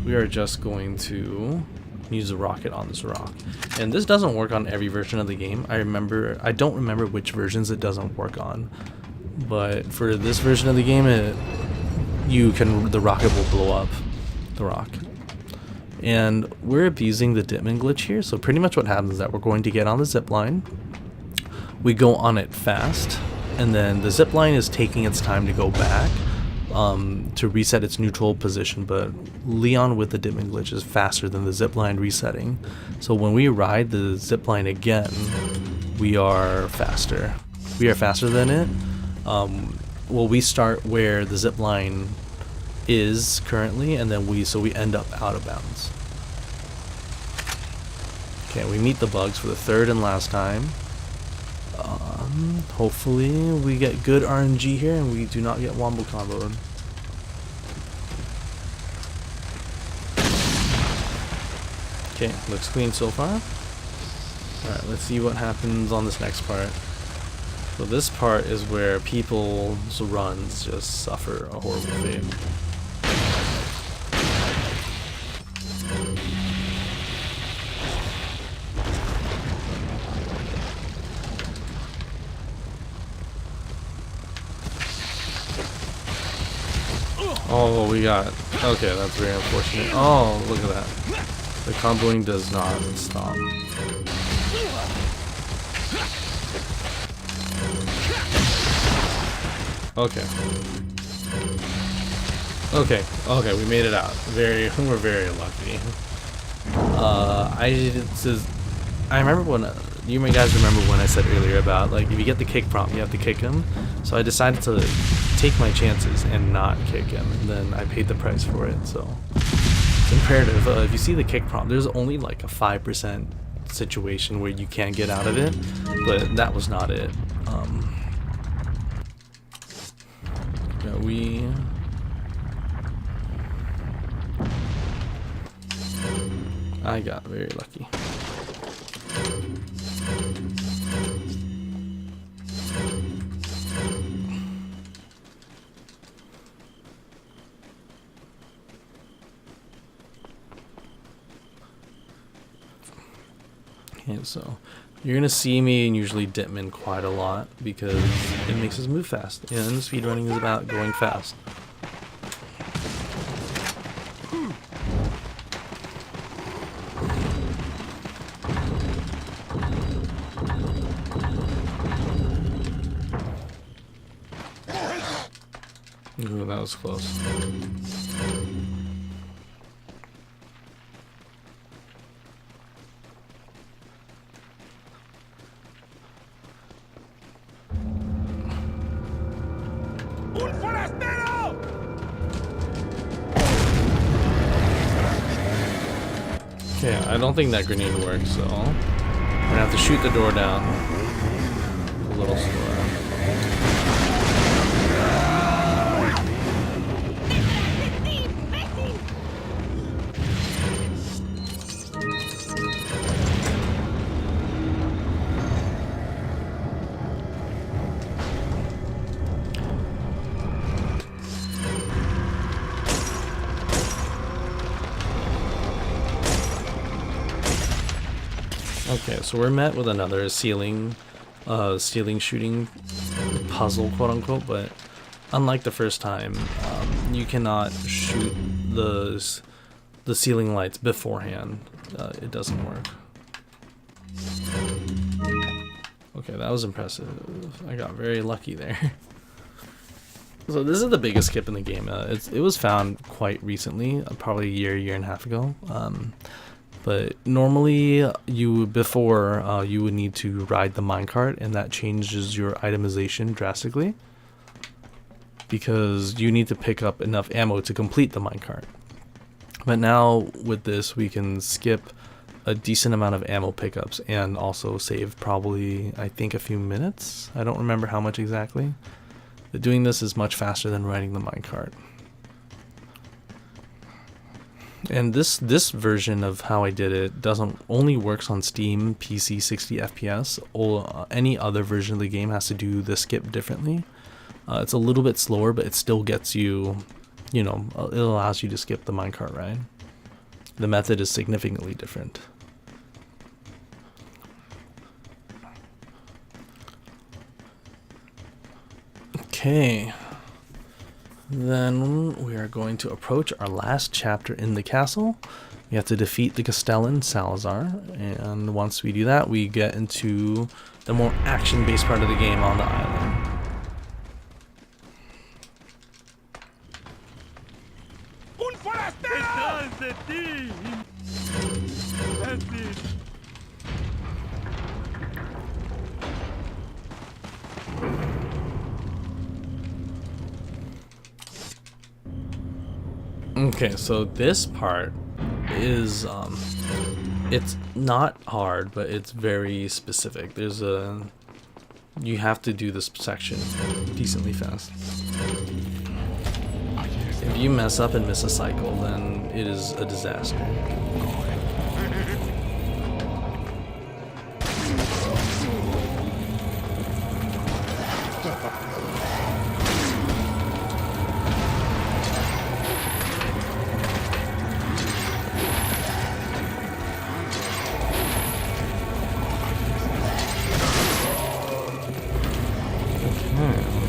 we are just going to use a rocket on this rock. And this doesn't work on every version of the game. I don't remember which versions it doesn't work on, but for this version of the game, the rocket will blow up the rock. And we're abusing the Ditman glitch here, so pretty much what happens is that we're going to get on the zip line, we go on it fast, and then the zip line is taking its time to go back to reset its neutral position, but Leon with the Ditman glitch is faster than the zip line resetting. So when we ride the zip line again, we are faster. We are faster than it. Well, we start where the zip line is currently, and then we end up out of bounds. Okay, we meet the bugs for the 3rd and last time. Hopefully we get good RNG here and we do not get wombo comboed. Okay, looks clean so far. Alright, let's see what happens on this next part. So this part is where people's runs just suffer a horrible fate. Oh, we got... Okay, that's very unfortunate. Oh, look at that. The comboing does not stop. Okay. Okay, we made it out. We're very lucky. I remember when... You guys remember when I said earlier about, like, if you get the kick prompt, you have to kick him. So I decided to take my chances and not kick him, and then I paid the price for it. So it's imperative. If you see the kick prompt, there's only like a 5% situation where you can't get out of it, but that was not it. Yeah, I got very lucky. Okay, so you're gonna see me usually dip in quite a lot because it makes us move fast, and speedrunning is about going fast. Ooh, that was close. Okay, I don't think that grenade works, so we're gonna have to shoot the door down a little slower. Okay, so we're met with another ceiling shooting puzzle, quote unquote, but unlike the first time, you cannot shoot the ceiling lights beforehand. It doesn't work. Okay, that was impressive. I got very lucky there. So this is the biggest skip in the game. It was found quite recently, probably a year and a half ago. But normally you would need to ride the minecart, and that changes your itemization drastically because you need to pick up enough ammo to complete the minecart. But now with this, we can skip a decent amount of ammo pickups and also save probably, I think, a few minutes. I don't remember how much exactly. But doing this is much faster than riding the minecart. And this version of how I did it doesn't only works on Steam, PC, 60 FPS. Or any other version of the game has to do the skip differently. It's a little bit slower, but it still gets you, it allows you to skip the minecart ride. The method is significantly different. Okay. Then we are going to approach our last chapter in the castle. We have to defeat the Castellan Salazar, and once we do that, we get into the more action-based part of the game on the island. Okay, so this part is it's not hard, but it's very specific. You have to do this section decently fast. If you mess up and miss a cycle, then it is a disaster.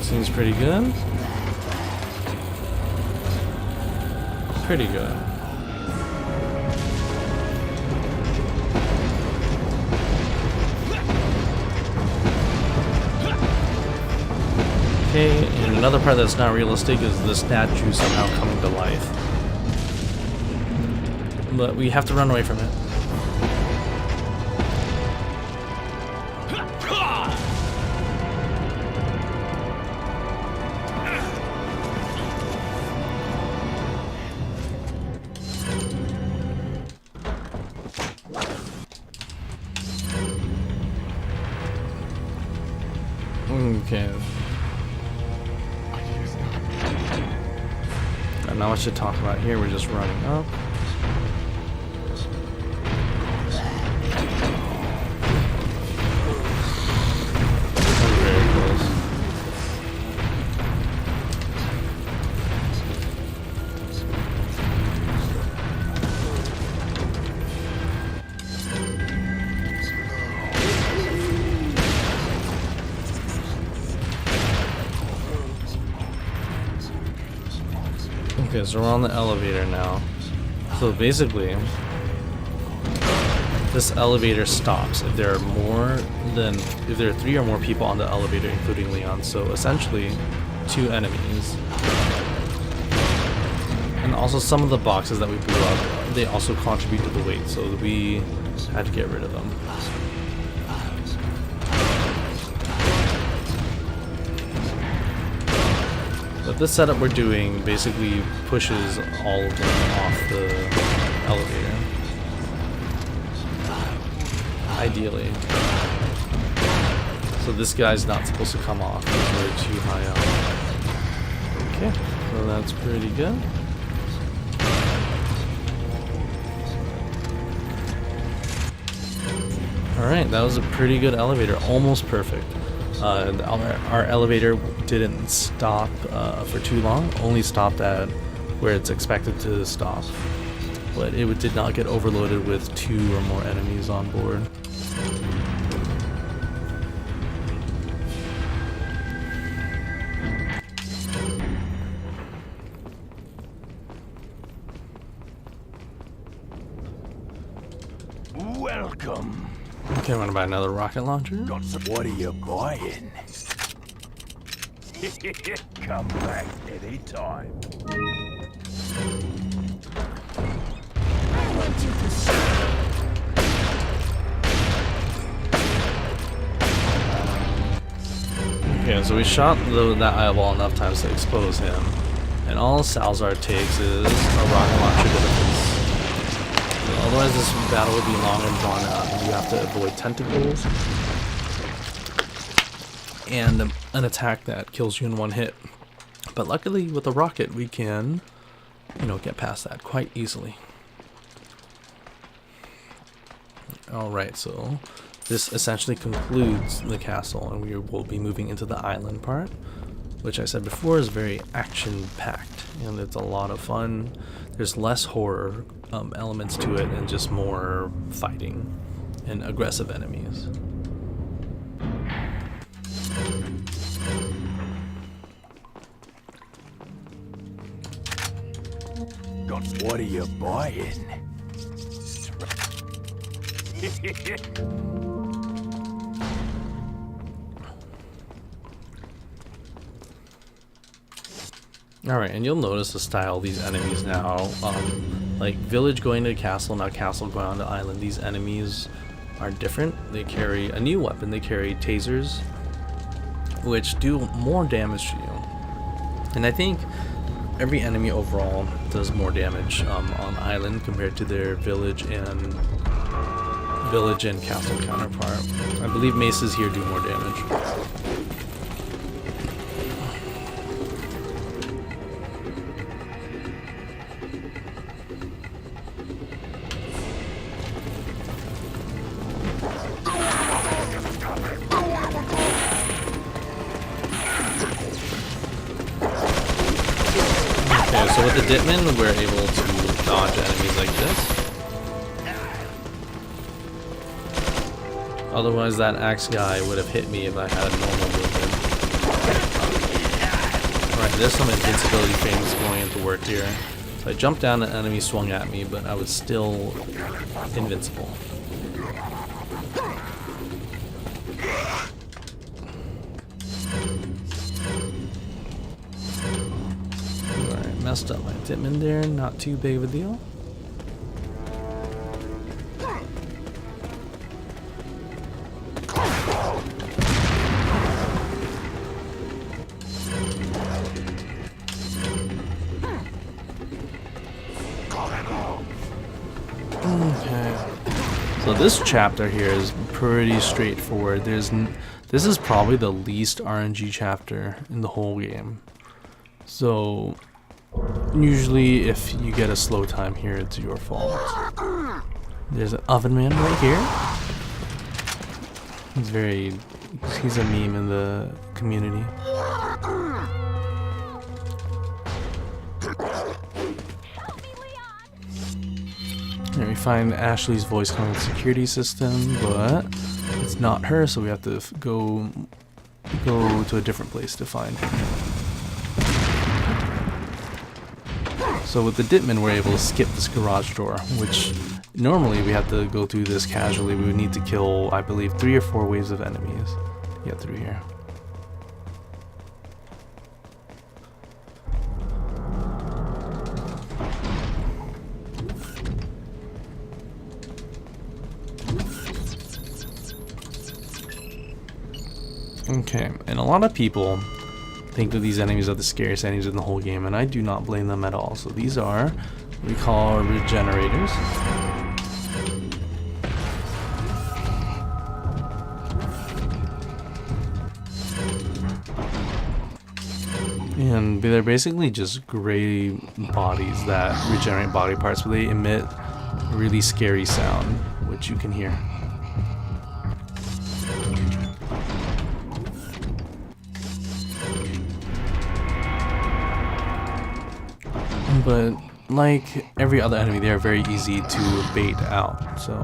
Seems pretty good. Pretty good. Okay, and another part that's not realistic is the statue somehow coming to life. But we have to run away from it. Okay. Got not much to talk about here, we're just running up. I'm very close. Okay, so we're on the elevator now. So basically, this elevator stops if there are if there are 3 or more people on the elevator, including Leon. So essentially, 2 enemies. And also some of the boxes that we blew up, they also contribute to the weight, so we had to get rid of them. But this setup we're doing basically pushes all of them off the elevator. Ideally. So this guy's not supposed to come off because we're too high up. Okay, so that's pretty good. Alright, that was a pretty good elevator, almost perfect. Our elevator didn't stop for too long, only stopped at where it's expected to stop. But it did not get overloaded with 2 or more enemies on board. Welcome. Okay, I'm gonna buy another rocket launcher. What are you buying? Come back anytime. Okay, so we shot that eyeball enough times to expose him, and all Salazar takes is a rocket launcher to the face. Otherwise this battle would be long and drawn out, and you have to avoid tentacles and an attack that kills you in 1 hit. But luckily with the rocket we can, get past that quite easily. Alright, so this essentially concludes the castle, and we will be moving into the island part, which I said before is very action-packed, and it's a lot of fun. There's less horror elements to it and just more fighting and aggressive enemies. What are you buying? Alright, and you'll notice the style of these enemies now. Like village going to castle, now castle going on to island. These enemies are different. They carry a new weapon. They carry tasers, which do more damage to you. And I think every enemy overall does more damage on island compared to their village and castle counterpart. I believe maces here do more damage. Okay, so with the Ditman, we're able to dodge enemies like this. Otherwise, that axe guy would have hit me if I had normal movement. Alright, there's some invincibility things going into work here. So I jumped down, an enemy swung at me, but I was still invincible. Alright, messed up my Ditman there, not too big of a deal. Okay. So this chapter here is pretty straightforward. This is probably the least RNG chapter in the whole game. So usually if you get a slow time here, it's your fault. There's an oven man right here. He's a meme in the community. Here we find Ashley's voice coming with the security system, but it's not her, so we have to go to a different place to find her. So with the Ditman, we're able to skip this garage door, which normally we have to go through this casually. We would need to kill, I believe, 3 or 4 waves of enemies to get through here. Okay, and a lot of people think that these enemies are the scariest enemies in the whole game, and I do not blame them at all. So these are what we call regenerators. And they're basically just gray bodies that regenerate body parts, but they emit a really scary sound, which you can hear. But like every other enemy, they are very easy to bait out, so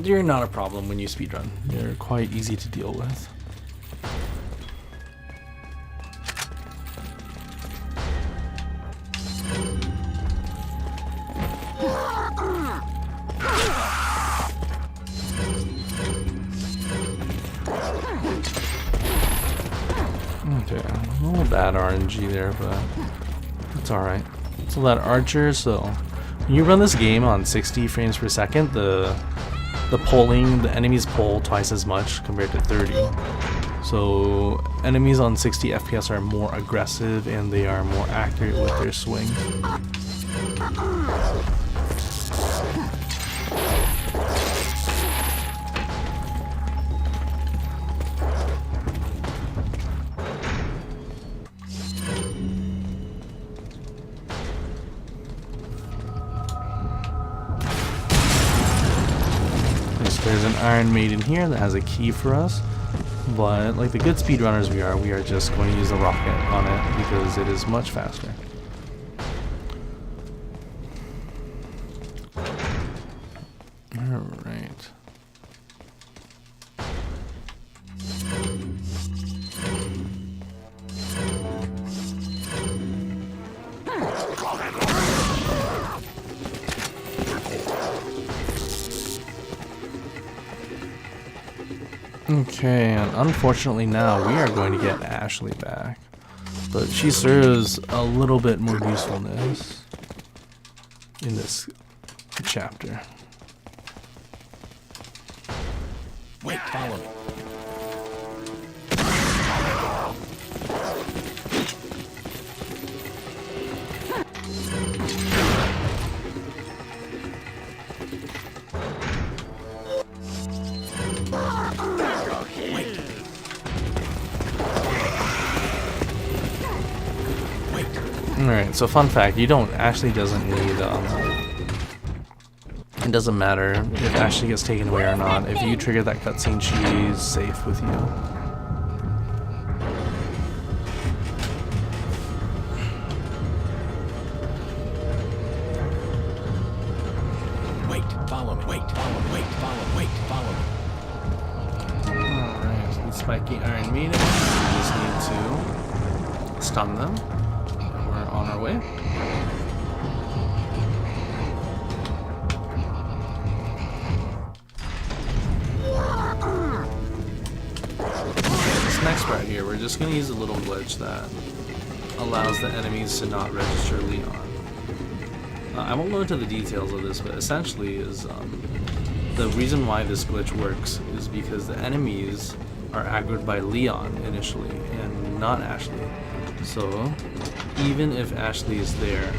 you're not a problem when you speedrun. They're quite easy to deal with. Okay, a little bad RNG there, but it's alright. So that archer, so when you run this game on 60 frames per second, the enemies pull twice as much compared to 30. So enemies on 60 FPS are more aggressive and they are more accurate with their swings. There's an Iron Maiden here that has a key for us, but like the good speedrunners we are just going to use the rocket on it because it is much faster. Alright. Okay, and unfortunately now we are going to get Ashley back, but she serves a little bit more usefulness in this chapter. Wait, follow me. Alright, so fun fact, you don't, Ashley doesn't need, it doesn't matter if Ashley gets taken away or not. If you trigger that cutscene, she's safe with you. Wait, follow me. Wait, follow me. Wait, follow me. Alright, so the spiky Iron Maiden, we just need to stun them. We're on our way. This next part here, we're just going to use a little glitch that allows the enemies to not register Leon. I won't go into the details of this, but essentially is the reason why this glitch works is because the enemies are aggroed by Leon initially and not Ashley. So even if Ashley is there,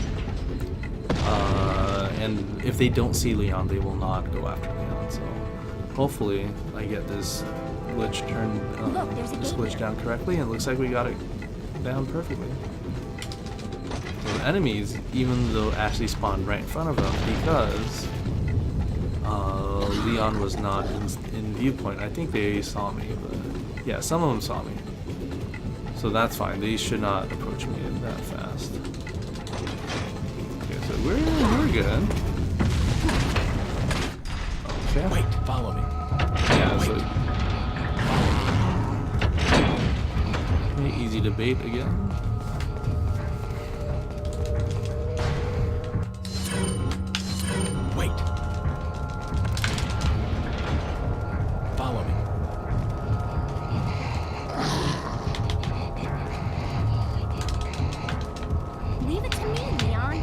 and if they don't see Leon, they will not go after Leon. So hopefully I get this glitch down correctly, and it looks like we got it down perfectly. So the enemies, even though Ashley spawned right in front of them, because Leon was not in viewpoint. I think they saw me, but yeah, some of them saw me. So that's fine. They should not approach me that fast. Okay, so we're good. Okay. Wait, follow me. Yeah, so Okay, easy to bait again. Wait. Follow me. Leave it to me, Leon.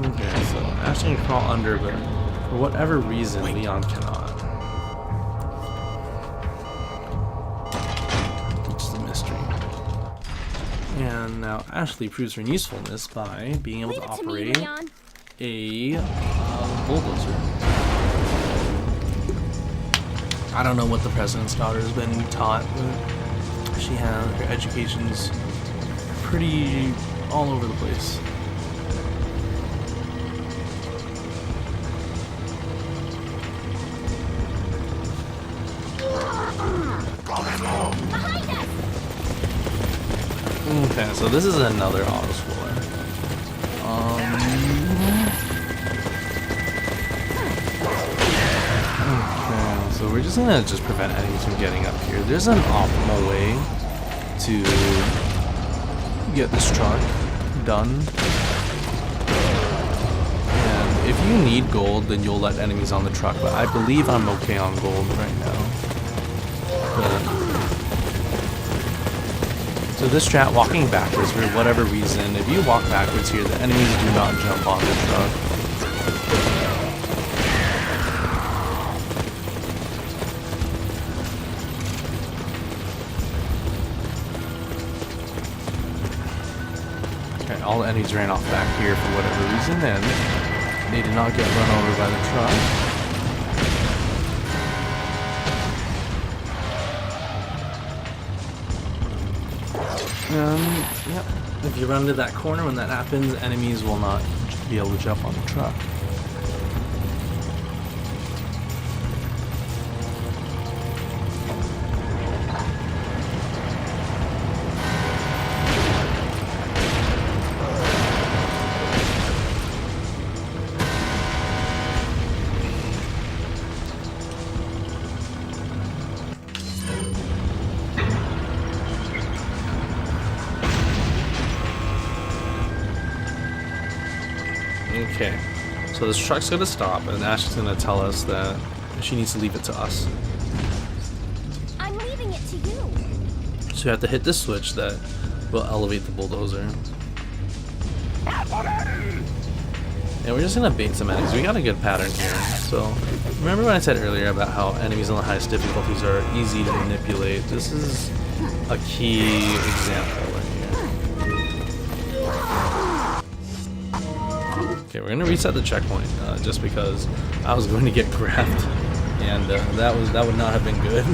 Okay, so Ashley can crawl under, but for whatever reason, Leon cannot. It's a mystery. And now Ashley proves her usefulness by being able Leave to it to me, operate Leon. a bulldozer. I don't know what the president's daughter has been taught, but her education's pretty all over the place. Behind us! Okay, so this is another auto scroller. Okay, so we're just gonna prevent enemies from getting up here. There's an optimal way to get this truck done. And if you need gold, then you'll let enemies on the truck, but I believe I'm okay on gold right now. So this strat, walking backwards for whatever reason, if you walk backwards here, the enemies do not jump on the truck. Okay, all the enemies ran off back here for whatever reason, and they did not get run over by the truck. Yep. If you run to that corner, when that happens, enemies will not be able to jump on the truck. Okay, so this truck's gonna stop, and Ashley's gonna tell us that she needs to leave it to us. I'm leaving it to you. So you have to hit this switch that will elevate the bulldozer. And we're just gonna bait some enemies. We got a good pattern here. So remember when I said earlier about how enemies on the highest difficulties are easy to manipulate? This is a key example right here. Okay, we're gonna reset the checkpoint just because I was going to get grabbed, and that would not have been good.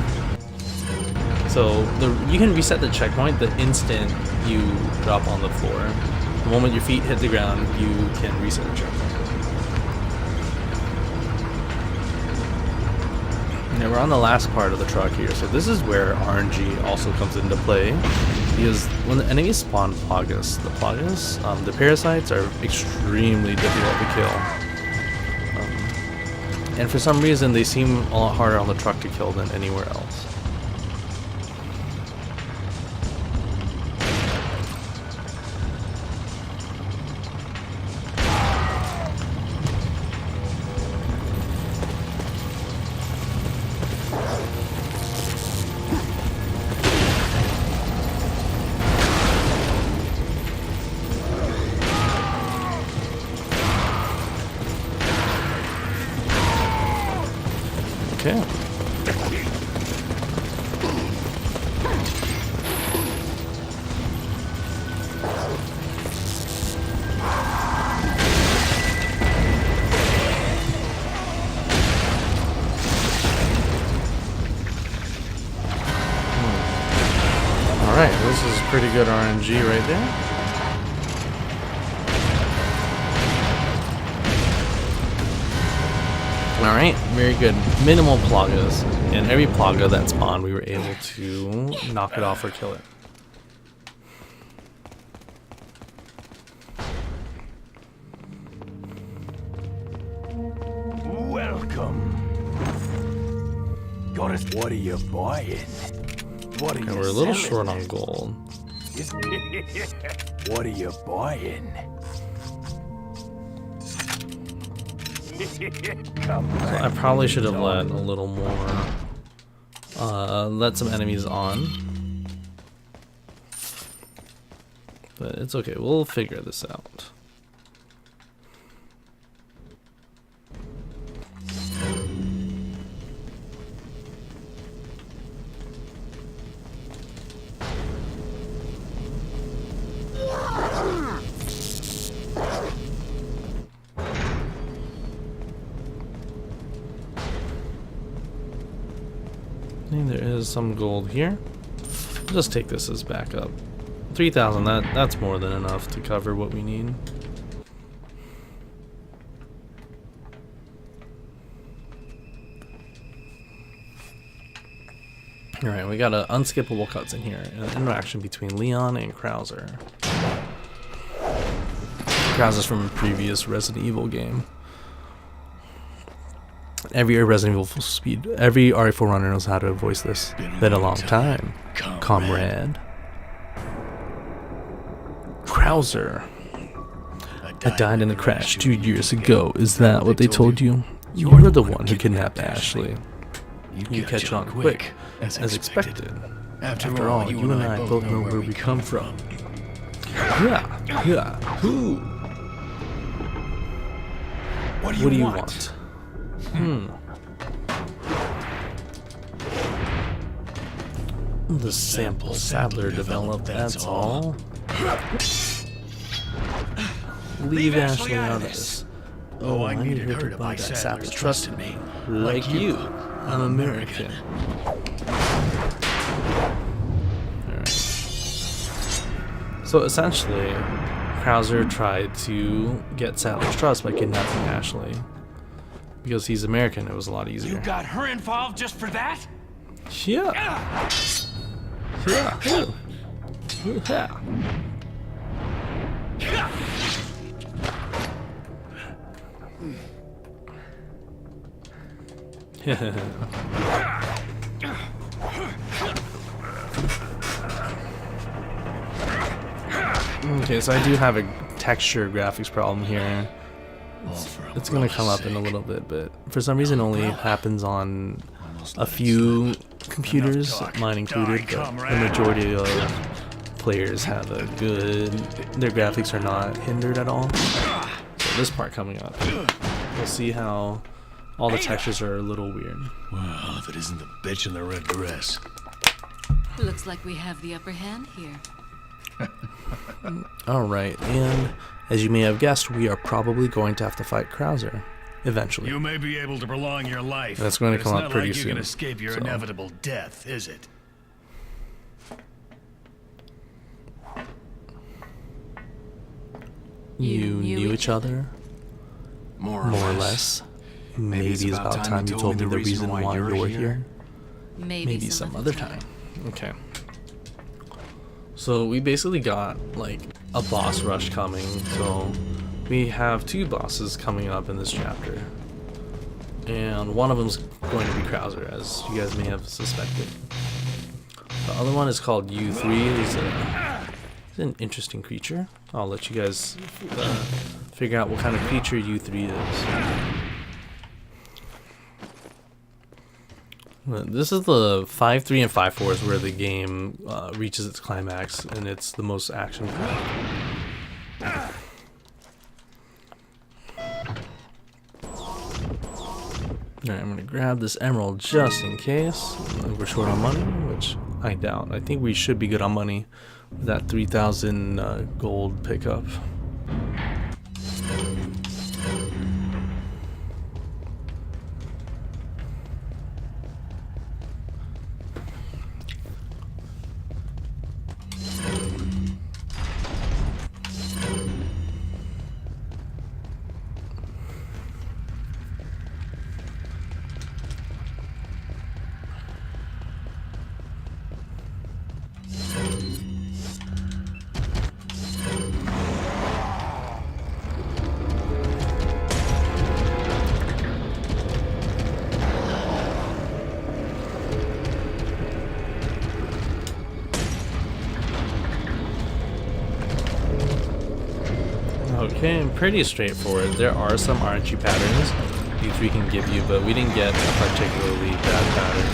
So you can reset the checkpoint the instant you drop on the floor. The moment your feet hit the ground, you can reset the checkpoint. Now we're on the last part of the truck here, so this is where RNG also comes into play. Because when the enemies spawn Plagas, the parasites are extremely difficult to kill. And for some reason, they seem a lot harder on the truck to kill than anywhere else. Okay. Alright, this is pretty good RNG right there. Alright, very good. Minimal plagas. And every plaga that spawned, we were able to knock it off or kill it. Welcome. What are you buying? What are And you we're a little selling short then? on gold. What are you buying? So I probably should have let a little more, let some enemies on. But it's okay, we'll figure this out. There is some gold here. Just take this as backup. 3,000, that's more than enough to cover what we need. Alright, we got an unskippable cutscene here. An interaction between Leon and Krauser. Krauser's from a previous Resident Evil game. Every Resident Evil every RE4 runner knows how to voice this. Been a long time, comrade. Krauser. I died in a crash 2 years ago. Is that what they told you? You're the one who kidnapped Ashley. You catch on quick, as expected. After all, you and I both know where we come from. Yeah, who? What What do you want? The sample Sadler developed, that's all. Leave Ashley out of this. Oh, I needed her to buy that Sadler trusted me. Like you. I'm American. Alright. So essentially, Krauser tried to get Sadler's trust by kidnapping Ashley. Because he's American, it was a lot easier. You got her involved just for that? Yeah. Yeah. Okay, so I do have a texture graphics problem here. It's gonna come up in a little bit, but for some reason only happens on a few computers, mine included, but the majority of players have a good, their graphics are not hindered at all. So this part coming up, we'll see how all the textures are a little weird. Well, if it isn't the bitch in the red dress. Looks like we have the upper hand here. Alright, and as you may have guessed, we are probably going to have to fight Krauser eventually. You may be able to prolong your life. That's going to but come it's up not pretty like you soon. can escape your So- inevitable death, is it? You knew each other? More More or less. Maybe it's about time you told me the reason why you're here. Maybe some other time. Okay. So we basically got like a boss rush coming. So we have two bosses coming up in this chapter. And one of them's going to be Krauser, as you guys may have suspected. The other one is called U3. He's an interesting creature. I'll let you guys figure out what kind of creature U3 is. This is the 5-3 and 5-4 is where the game reaches its climax, and it's the most action packed. Alright, I'm gonna grab this emerald just in case. We're short on money, which I doubt. I think we should be good on money with that 3,000 gold pickup. Okay, pretty straightforward. There are some RNG patterns U3 can give you, but we didn't get a particularly bad pattern.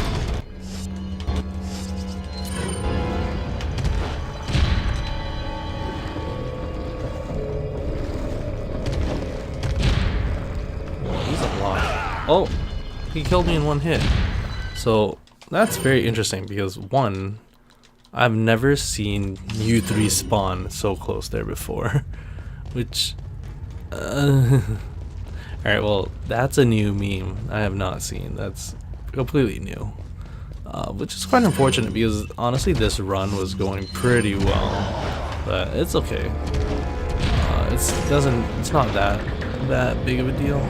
He's a lot. Oh, he killed me in one hit. So that's very interesting because one, I've never seen U3 spawn so close there before, which, alright, well, that's a new meme I have not seen. That's completely new, which is quite unfortunate because honestly this run was going pretty well, but it's okay. It's not that big of a deal.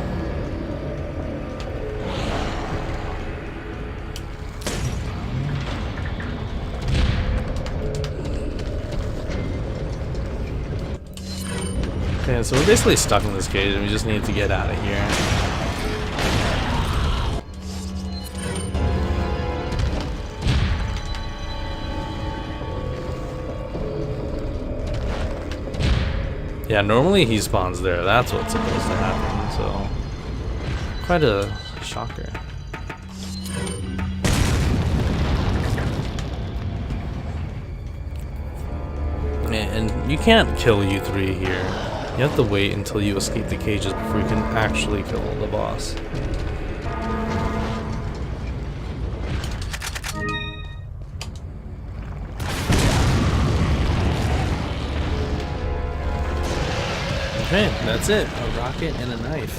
Okay, so we're basically stuck in this cage and we just need to get out of here. Yeah, normally he spawns there. That's what's supposed to happen, so quite a shocker. And you can't kill U3 here. You have to wait until you escape the cages before you can actually kill the boss. Okay, that's it. A rocket and a knife.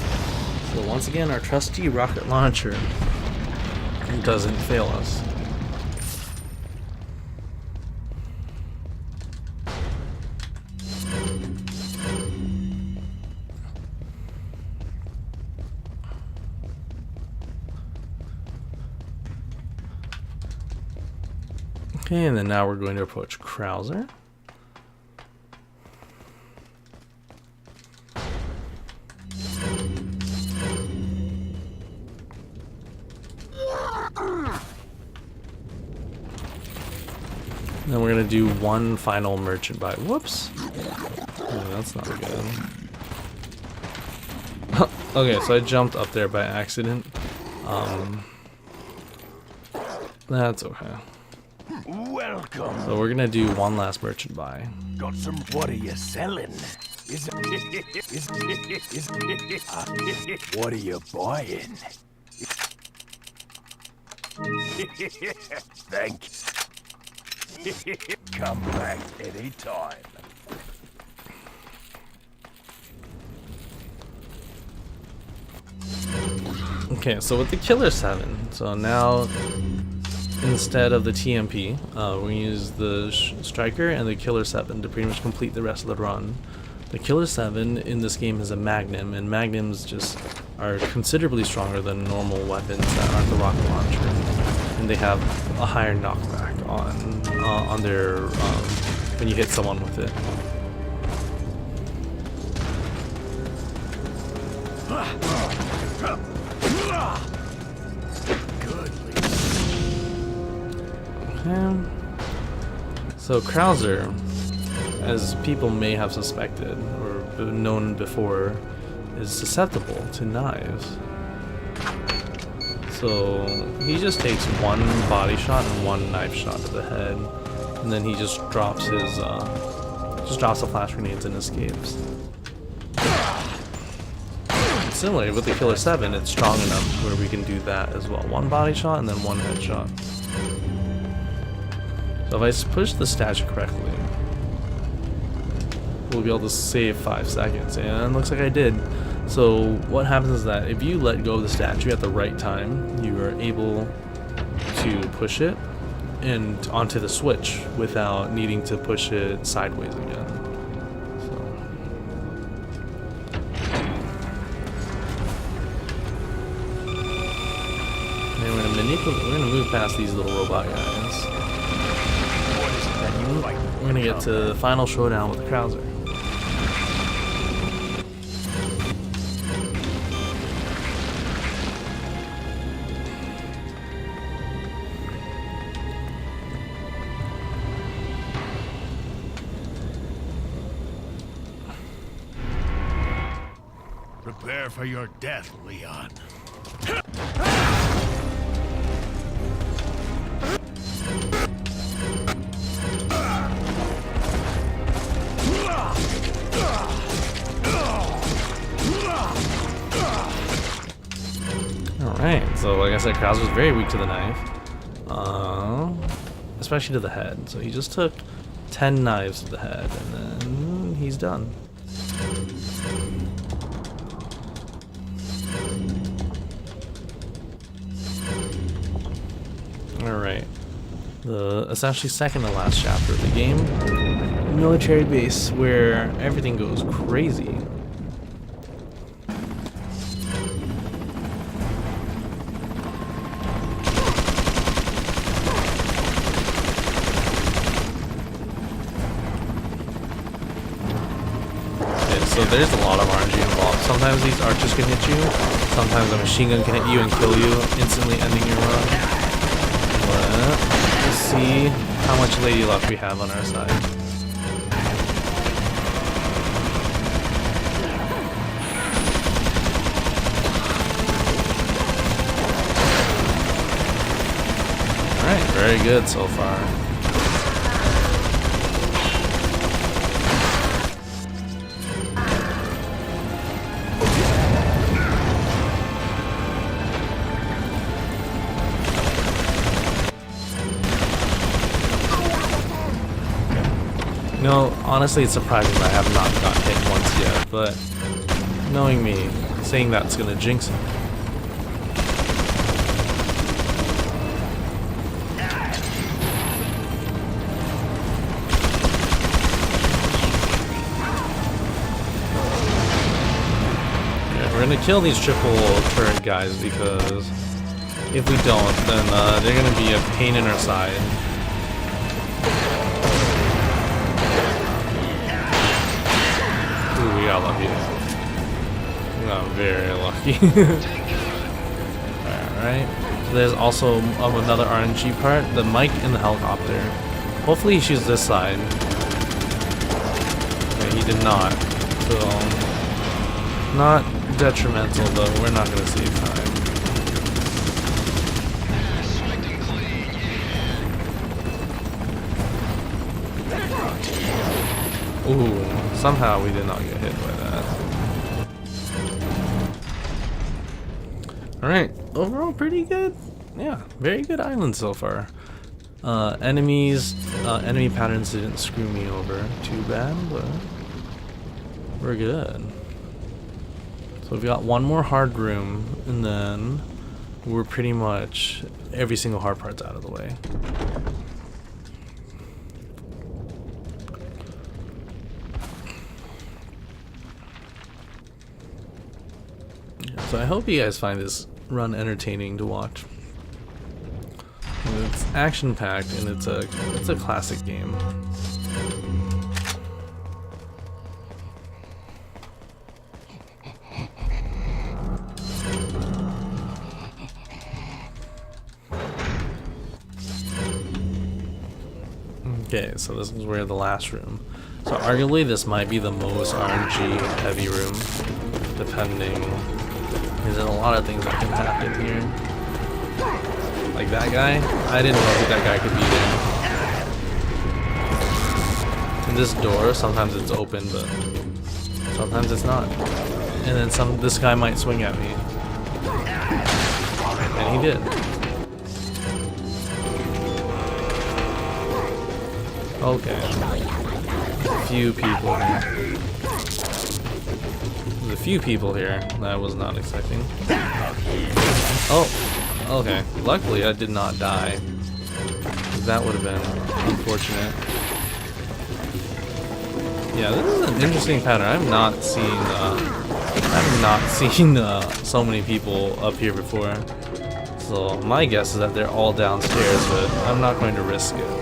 So once again, our trusty rocket launcher doesn't fail us. Okay, and then now we're going to approach Krauser. Then we're going to do one final merchant buy. Whoops. Oh, that's not good. Okay, so I jumped up there by accident. That's okay. Welcome. So we're gonna do one last merchant buy. Got some. What are you selling? What are you buying? Thanks. Come back anytime. Okay, so with the Killer 7, so now instead of the TMP, we're going to use the Striker and the Killer 7 to pretty much complete the rest of the run. The Killer 7 in this game is a Magnum, and Magnums just are considerably stronger than normal weapons that aren't the rocket launcher, and they have a higher knockback on their when you hit someone with it. So Krauser, as people may have suspected or known before, is susceptible to knives. So he just takes one body shot and one knife shot to the head, and then he just drops his the flash grenades and escapes. Similarly with the Killer 7, it's strong enough where we can do that as well. One body shot and then one headshot. So if I push the statue correctly, we'll be able to save 5 seconds, and it looks like I did. So what happens is that if you let go of the statue at the right time, you are able to push it and onto the switch without needing to push it sideways again. So. And we're gonna move past these little robot guys. We're gonna get to the final showdown with Krauser. Prepare for your death, Leon. Alright, so like I said, Krauser's very weak to the knife. Especially to the head. So he just took 10 knives to the head, and then he's done. Alright. The essentially second to last chapter of the game. Military base where everything goes crazy. So there's a lot of RNG involved. Sometimes these archers can hit you, sometimes a machine gun can hit you and kill you, instantly ending your run. But let's see how much lady luck we have on our side. Alright, very good so far. No, honestly, it's surprising that I have not got hit once yet, but knowing me, saying that's gonna jinx him. Yeah, we're gonna kill these triple turret guys because if we don't, then they're gonna be a pain in our side. We got lucky. We got very lucky. Alright. So there's also another RNG part. The mic in the helicopter. Hopefully he shoots this side. Okay, he did not. So, not detrimental, but we're not going to save time. Ooh. Somehow we did not get hit by that. Alright, overall pretty good. Yeah, very good island so far. Enemy patterns didn't screw me over too bad, but we're good. So we've got one more hard room, and then we're pretty much every single hard part's out of the way. So I hope you guys find this run entertaining to watch. It's action-packed and it's a classic game. Okay, so this is where the last room. So arguably this might be the most RNG heavy room, depending. There's a lot of things that can happen here. Like that guy, I didn't know that guy could be there. And this door, sometimes it's open, but sometimes it's not. And then this guy might swing at me. And he did. Okay. A few people here. There's a few people here that I was not expecting. Oh, okay. Luckily I did not die. That would have been unfortunate. Yeah, this is an interesting pattern. I've not seen so many people up here before. So my guess is that they're all downstairs, but I'm not going to risk it.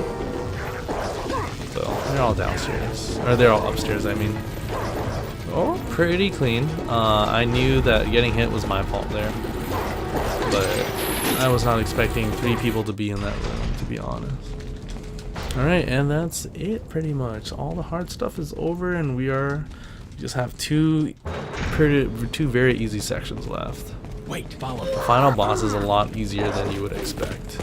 So they're all downstairs, or they're all upstairs, I mean. Oh, pretty clean. I knew that getting hit was my fault there, but I was not expecting 3 people to be in that room, to be honest. Alright, and that's it pretty much. All the hard stuff is over, and we just have 2 two very easy sections left. Wait, follow. The final boss is a lot easier than you would expect.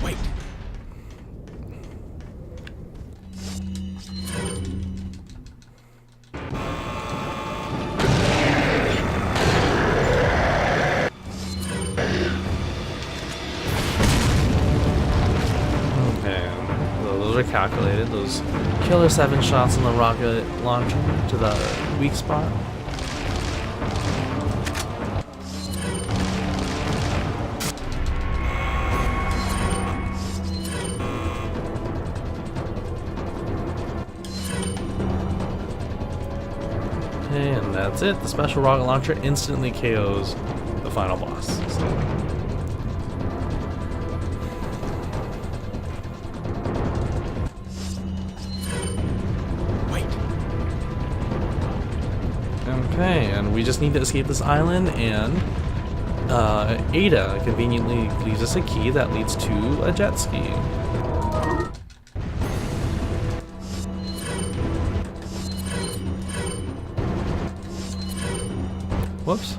Wait. Those are calculated. Those killer 7 shots on the rocket launcher to the weak spot. And that's it. The special rocket launcher instantly KOs the final boss. So. Okay, and we just need to escape this island, and Ada conveniently leaves us a key that leads to a jet ski. Whoops.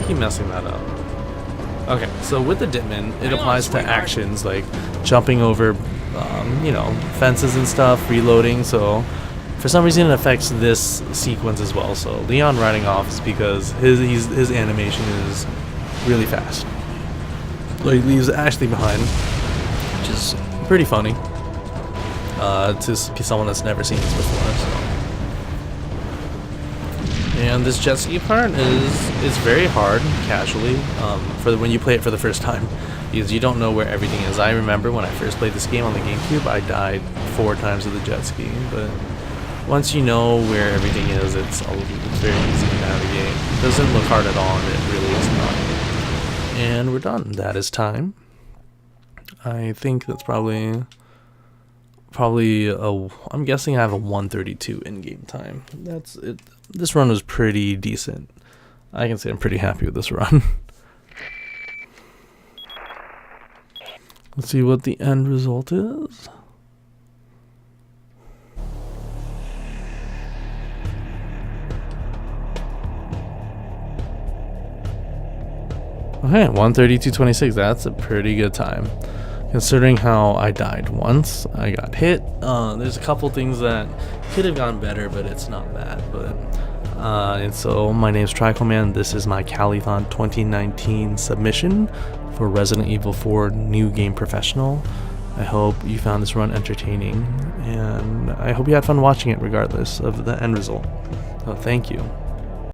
Keep messing that up. Okay, so with the Ditman, it applies to actions like jumping over, you know, fences and stuff, reloading, so for some reason it affects this sequence as well. So Leon riding off is because his animation is really fast. So he leaves Ashley behind, which is pretty funny to someone that's never seen this before. So. And this jet ski part is very hard casually for when you play it for the first time, because you don't know where everything is. I remember when I first played this game on the GameCube, I died 4 times with the jet ski, but once you know where everything is, it's very easy to navigate. It doesn't look hard at all, and it really is not. And we're done. That is time. I think that's probably I'm guessing I have a 132 in-game time. That's it. This run was pretty decent. I can say I'm pretty happy with this run. Let's see what the end result is. Okay, 132.26. That's a pretty good time, considering how I died once. I got hit. There's a couple things that could have gone better, but it's not bad. But and so my name's Tricoman. This is my Calithon 2019 submission for Resident Evil 4 New Game Professional. I hope you found this run entertaining, and I hope you had fun watching it regardless of the end result. So thank you.